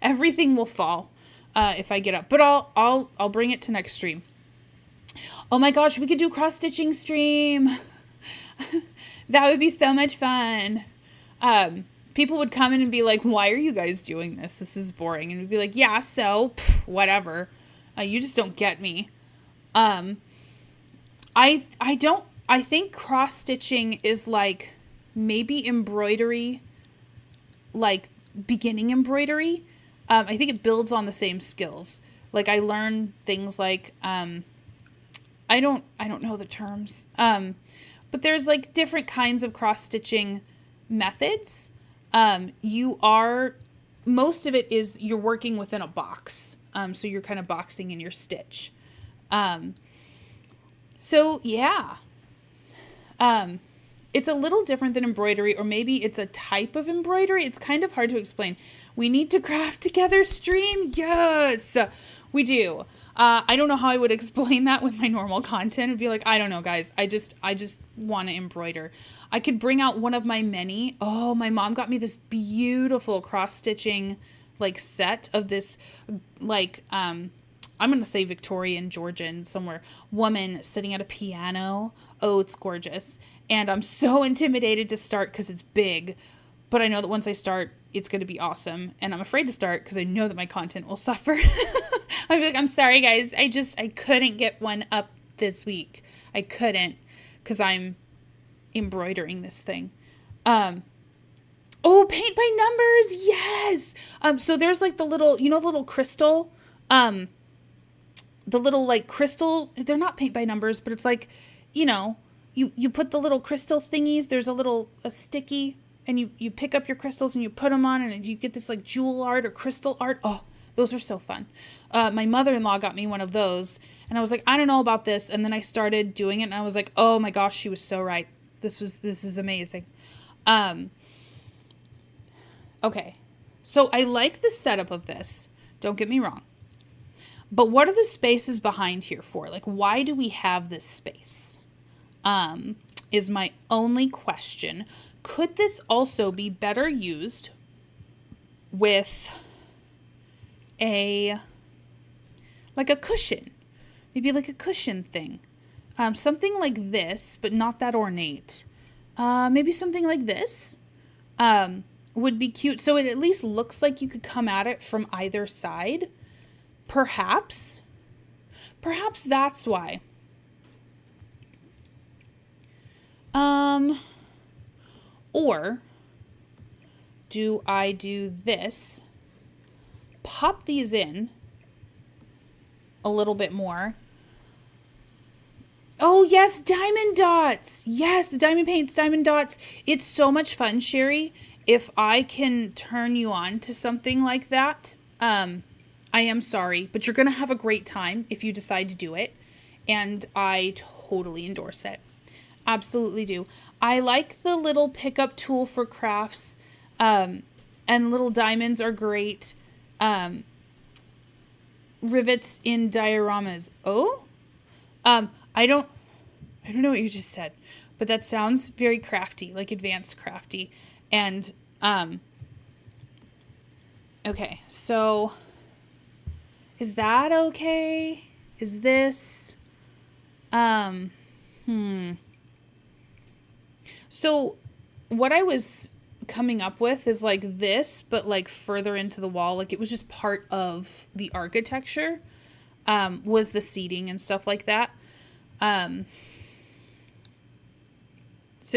Everything will fall if I get up. But I'll bring it to next stream. Oh my gosh, we could do cross stitching stream. That would be so much fun. People would come in and be like, "Why are you guys doing this? This is boring." And we'd be like, "Yeah, so whatever. You just don't get me." I think cross stitching is like maybe embroidery, like beginning embroidery. I think it builds on the same skills. Like I learn things like I don't know the terms. But there's like different kinds of cross stitching methods. Most of it is you're working within a box. So you're kind of boxing in your stitch. So yeah. It's a little different than embroidery, or maybe it's a type of embroidery. It's kind of hard to explain. We need to craft together stream. Yes, we do. I don't know how I would explain that with my normal content. It'd be like, I don't know, guys. I just want to embroider. I could bring out one of my many. Oh, my mom got me this beautiful cross stitching like set of this like I'm going to say Victorian, Georgian, somewhere, woman sitting at a piano. Oh, it's gorgeous. And I'm so intimidated to start because it's big. But I know that once I start, it's going to be awesome. And I'm afraid to start because I know that my content will suffer. I'm like, I'm sorry, guys. I couldn't get one up this week. I couldn't because I'm embroidering this thing. Oh, paint by numbers. Yes. So there's like the little, the little crystal, the little like crystal, they're not paint by numbers, but it's like, you put the little crystal thingies. There's a sticky, and you pick up your crystals and you put them on, and you get this like jewel art or crystal art. Oh, those are so fun. My mother-in-law got me one of those, and I was like, I don't know about this. And then I started doing it, and I was like, oh my gosh, she was so right. This is amazing. Okay, so I like the setup of this. Don't get me wrong. But what are the spaces behind here for? Like, why do we have this space? Is my only question. Could this also be better used with a cushion? Maybe like a cushion thing. Something like this, but not that ornate. Maybe something like this would be cute. So it at least looks like you could come at it from either side. Perhaps that's why. Or do I do this, pop these in a little bit more. Oh yes, diamond dots. Yes, the diamond paints, diamond dots. It's so much fun, Sherry. If I can turn you on to something like that, I am sorry, but you're going to have a great time if you decide to do it. And I totally endorse it. Absolutely do. I like the little pickup tool for crafts. And little diamonds are great. Rivets in dioramas. Oh? I don't know what you just said, but that sounds very crafty, like advanced crafty. And, okay, so is that okay? Is this, So what I was coming up with is like this, but like further into the wall. Like it was just part of the architecture, was the seating and stuff like that. So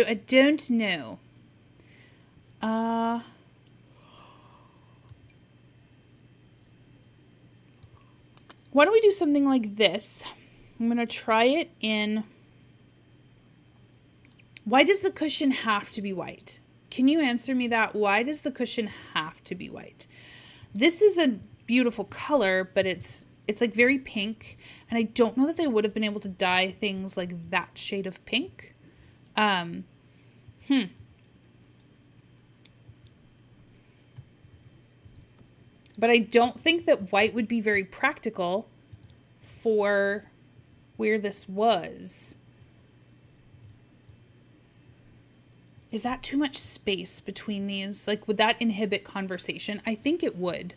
I don't know. why don't we do something like this? I'm going to try it in... Why does the cushion have to be white? Can you answer me that? Why does the cushion have to be white? This is a beautiful color, but it's like very pink, and I don't know that they would have been able to dye things like that shade of pink. But I don't think that white would be very practical for where this was. Is that too much space between these? Like, would that inhibit conversation? I think it would.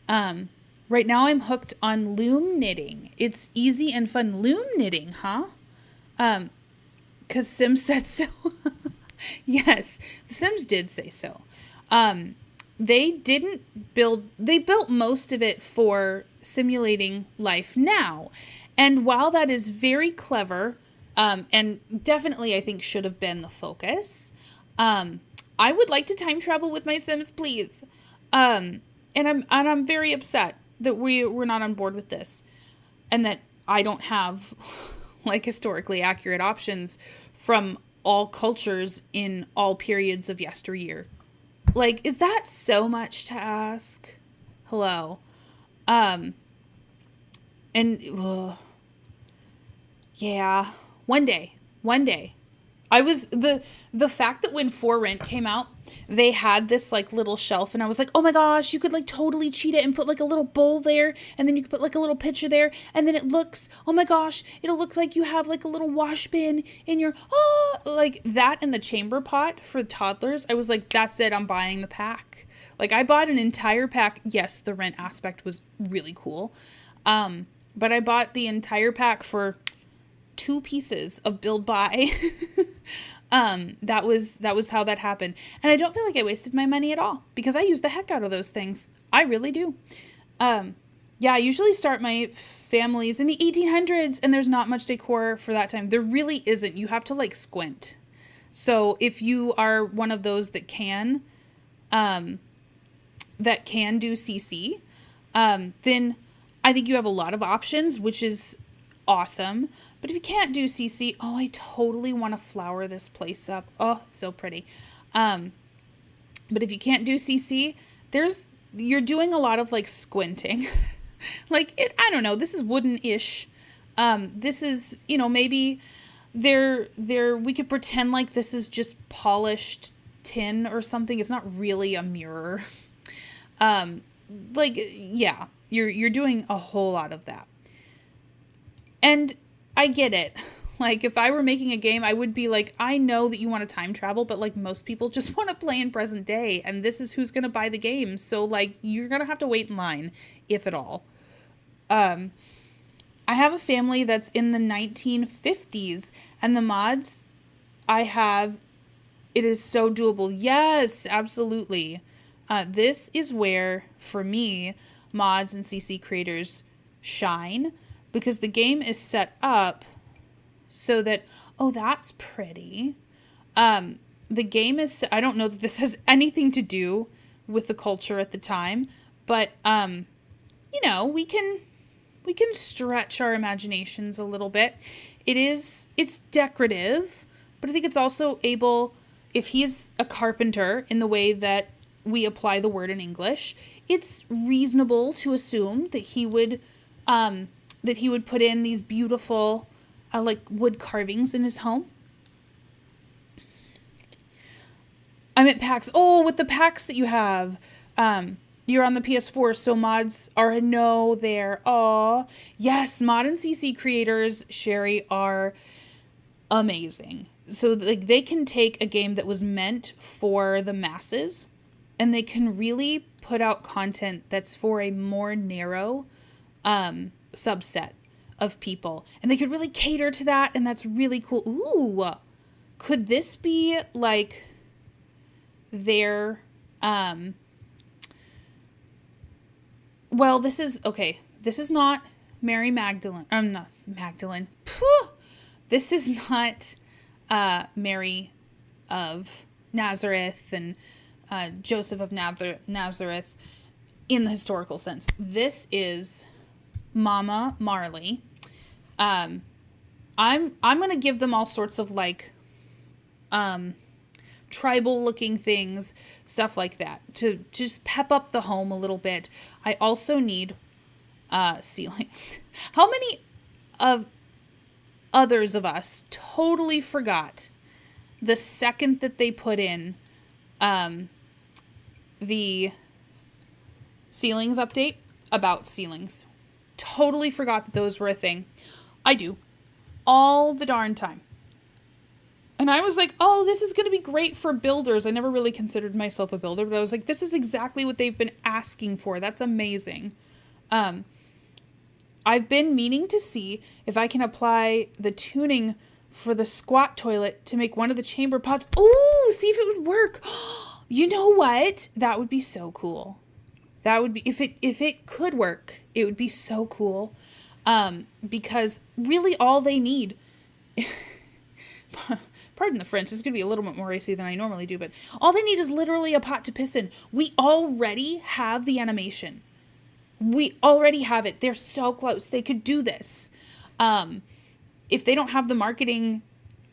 Right now I'm hooked on loom knitting. It's easy and fun. Loom knitting, huh? 'Cause Sims said so. Yes, the Sims did say so. They built most of it for simulating life now. And while that is very clever, and definitely I think should have been the focus, I would like to time travel with my Sims, please. And I'm very upset that we're not on board with this, and that I don't have like historically accurate options from all cultures in all periods of yesteryear. Like, is that so much to ask? Hello. And yeah, one day. I was the fact that when For Rent came out, they had this like little shelf, and I was like, oh my gosh, you could like totally cheat it and put like a little bowl there, and then you could put like a little pitcher there, and then it looks, oh my gosh, it'll look like you have like a little wash bin in your, like that, and the chamber pot for toddlers. I was like, that's it, I'm buying the pack. Like, I bought an entire pack. Yes, the rent aspect was really cool. But I bought the entire pack for 2 pieces of build buy. That was how that happened. And I don't feel like I wasted my money at all, because I use the heck out of those things. I really do. Yeah, I usually start my families in the 1800s, and there's not much decor for that time. There really isn't. You have to like squint. So if you are one of those that can do CC, then I think you have a lot of options, which is awesome. But if you can't do CC, oh, I totally want to flower this place up. Oh, so pretty. But if you can't do CC, you're doing a lot of like squinting. Like, I don't know, this is wooden-ish. This is, maybe we could pretend like this is just polished tin or something. It's not really a mirror. Like, yeah, you're doing a whole lot of that. And I get it. Like, if I were making a game, I would be like, I know that you want to time travel, but like most people just want to play in present day, and this is who's going to buy the game. So like, you're going to have to wait in line, if at all. I have a family that's in the 1950s, and the mods I have, it is so doable. Yes, absolutely. This is where, for me, mods and CC creators shine, because the game is set up so that, oh, that's pretty. The game is, I don't know that this has anything to do with the culture at the time, but, we can stretch our imaginations a little bit. It's decorative, but I think it's also able, if he's a carpenter in the way that we apply the word in English, it's reasonable to assume that he would put in these beautiful, like wood carvings in his home. I'm at PAX. Oh, with the packs that you have, you're on the PS4, so mods are there. Oh, yes, mod and CC creators, Sherry, are amazing. So like, they can take a game that was meant for the masses, and they can really put out content that's for a more narrow subset of people, and they could really cater to that, and that's really cool. Ooh, could this be like their well, this is not Mary Magdalene. I'm not Magdalene. Phew! This is not Mary of Nazareth and Joseph of Nazareth in the historical sense. This is Mama Marley. I'm gonna give them all sorts of like tribal looking things, stuff like that, to just pep up the home a little bit. I also need ceilings. How many of others of us totally forgot the second that they put in the ceilings update about ceilings? Totally forgot that those were a thing. I do. All the darn time. And I was like, oh, this is going to be great for builders. I never really considered myself a builder, but I was like, this is exactly what they've been asking for. That's amazing. I've been meaning to see if I can apply the tuning for the squat toilet to make one of the chamber pots. Oh, see if it would work. You know what? That would be so cool. That would be, if it could work, it would be so cool. Because really all they need, pardon the French, this is going to be a little bit more racy than I normally do, but all they need is literally a pot to piss in. We already have the animation. We already have it. They're so close. They could do this. If they don't have the marketing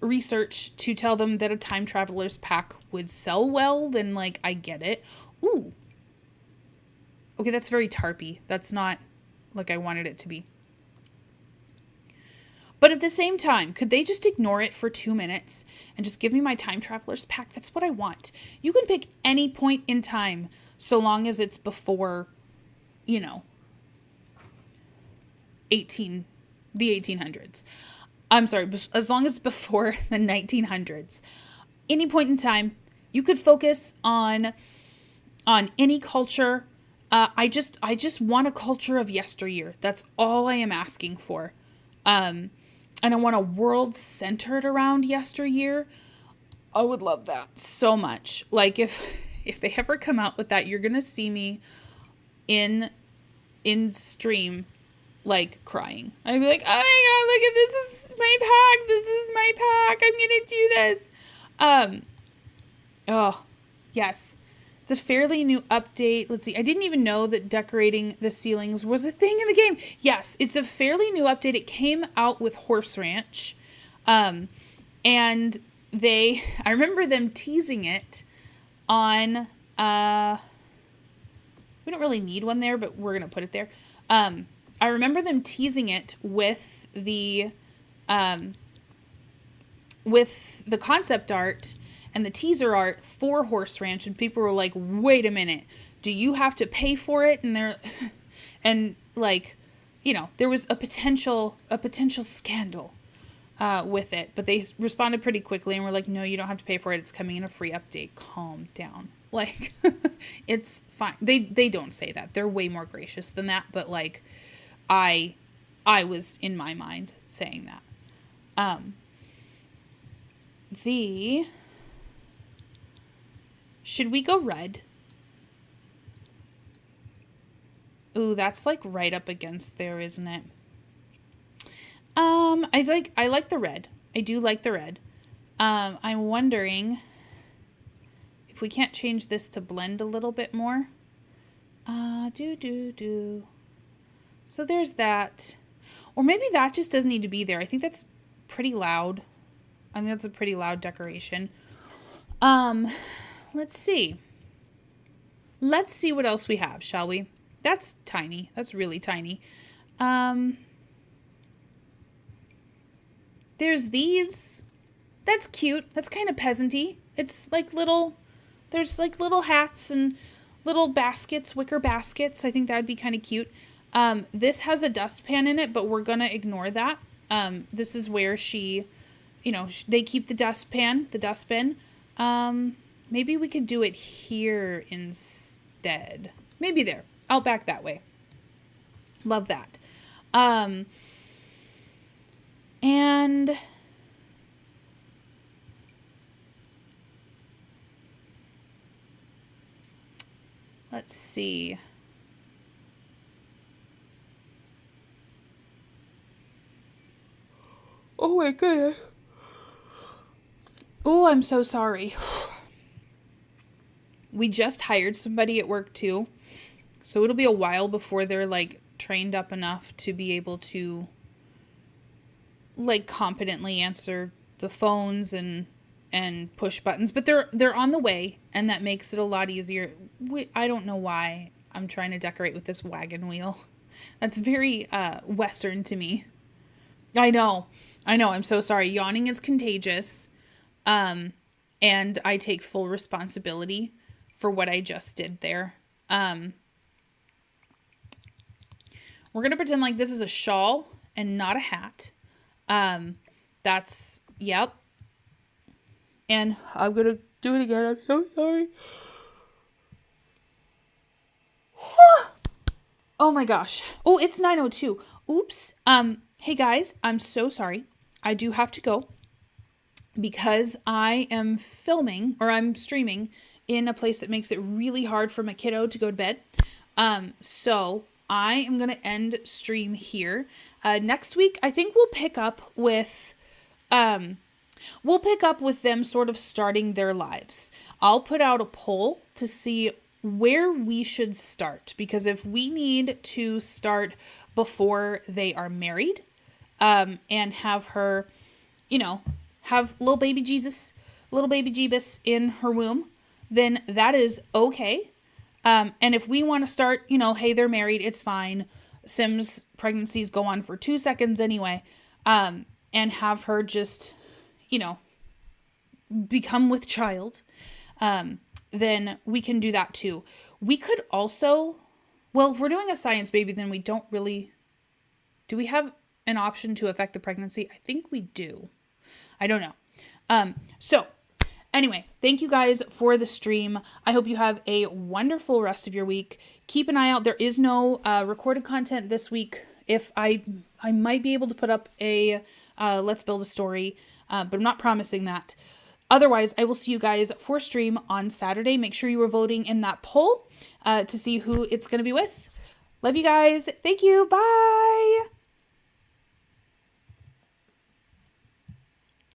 research to tell them that a time traveler's pack would sell well, then like, I get it. Ooh. Okay, that's very tarpy. That's not like I wanted it to be. But at the same time, could they just ignore it for 2 minutes and just give me my time traveler's pack? That's what I want. You can pick any point in time so long as it's before, you know, the 1800s. I'm sorry, as long as it's before the 1900s. Any point in time, you could focus on any culture. I just want a culture of yesteryear. That's all I am asking for. And I want a world centered around yesteryear. I would love that so much. Like if they ever come out with that, you're gonna see me in stream like crying. I'd be like, oh my god, look at this is my pack. This is my pack. I'm gonna do this. Oh yes. It's a fairly new update. Let's see. I didn't even know that decorating the ceilings was a thing in the game. Yes, it's a fairly new update. It came out with Horse Ranch. And I remember them teasing it on, we don't really need one there, but we're going to put it there. I remember them teasing it with the concept art and the teaser art for Horse Ranch, and people were like, wait a minute, do you have to pay for it? And like, you know, there was a potential scandal with it, but they responded pretty quickly and were like, no, you don't have to pay for it. It's coming in a free update. Calm down. Like, it's fine. They don't say that. They're way more gracious than that. But like, I was in my mind saying that. Should we go red? Ooh, that's like right up against there, isn't it? I like the red. I do like the red. I'm wondering if we can't change this to blend a little bit more. So there's that. Or maybe that just doesn't need to be there. I think that's pretty loud. I think that's a pretty loud decoration. Let's see. Let's see what else we have, shall we? That's tiny. That's really tiny. There's these. That's cute. That's kind of peasant-y. It's like there's like little hats and little baskets, wicker baskets. I think that would be kind of cute. This has a dustpan in it, but we're going to ignore that. This is where they keep the dustpan, the dustbin. Maybe we could do it here instead. Maybe there. Out back that way. Love that. And let's see. Oh my goodness. Oh, I'm so sorry. We just hired somebody at work too. So it'll be a while before they're like trained up enough to be able to like competently answer the phones and push buttons, but they're on the way, and that makes it a lot easier. I don't know why I'm trying to decorate with this wagon wheel. That's very Western to me. I know. I'm so sorry. Yawning is contagious. And I take full responsibility for what I just did there. We're going to pretend like this is a shawl and not a hat. That's, yep. And I'm going to do it again. I'm so sorry. Oh my gosh. Oh, it's 9:02. Oops. Hey guys, I'm so sorry. I do have to go because I am filming, or I'm streaming in a place that makes it really hard for my kiddo to go to bed. So I am going to end stream here. Next week, I think we'll pick up with them sort of starting their lives. I'll put out a poll to see where we should start, because if we need to start before they are married, and have her, have little baby Jeebus in her womb, then that is okay. And if we want to start, hey, they're married, it's fine. Sim's pregnancies go on for 2 seconds anyway. And have her just, become with child. Then we can do that too. We could also, well, if we're doing a science baby, then we don't really, do we have an option to affect the pregnancy? I think we do. I don't know. So anyway, thank you guys for the stream. I hope you have a wonderful rest of your week. Keep an eye out. There is no recorded content this week. If I might be able to put up a Let's Build a Story, but I'm not promising that. Otherwise, I will see you guys for stream on Saturday. Make sure you are voting in that poll to see who it's going to be with. Love you guys. Thank you. Bye.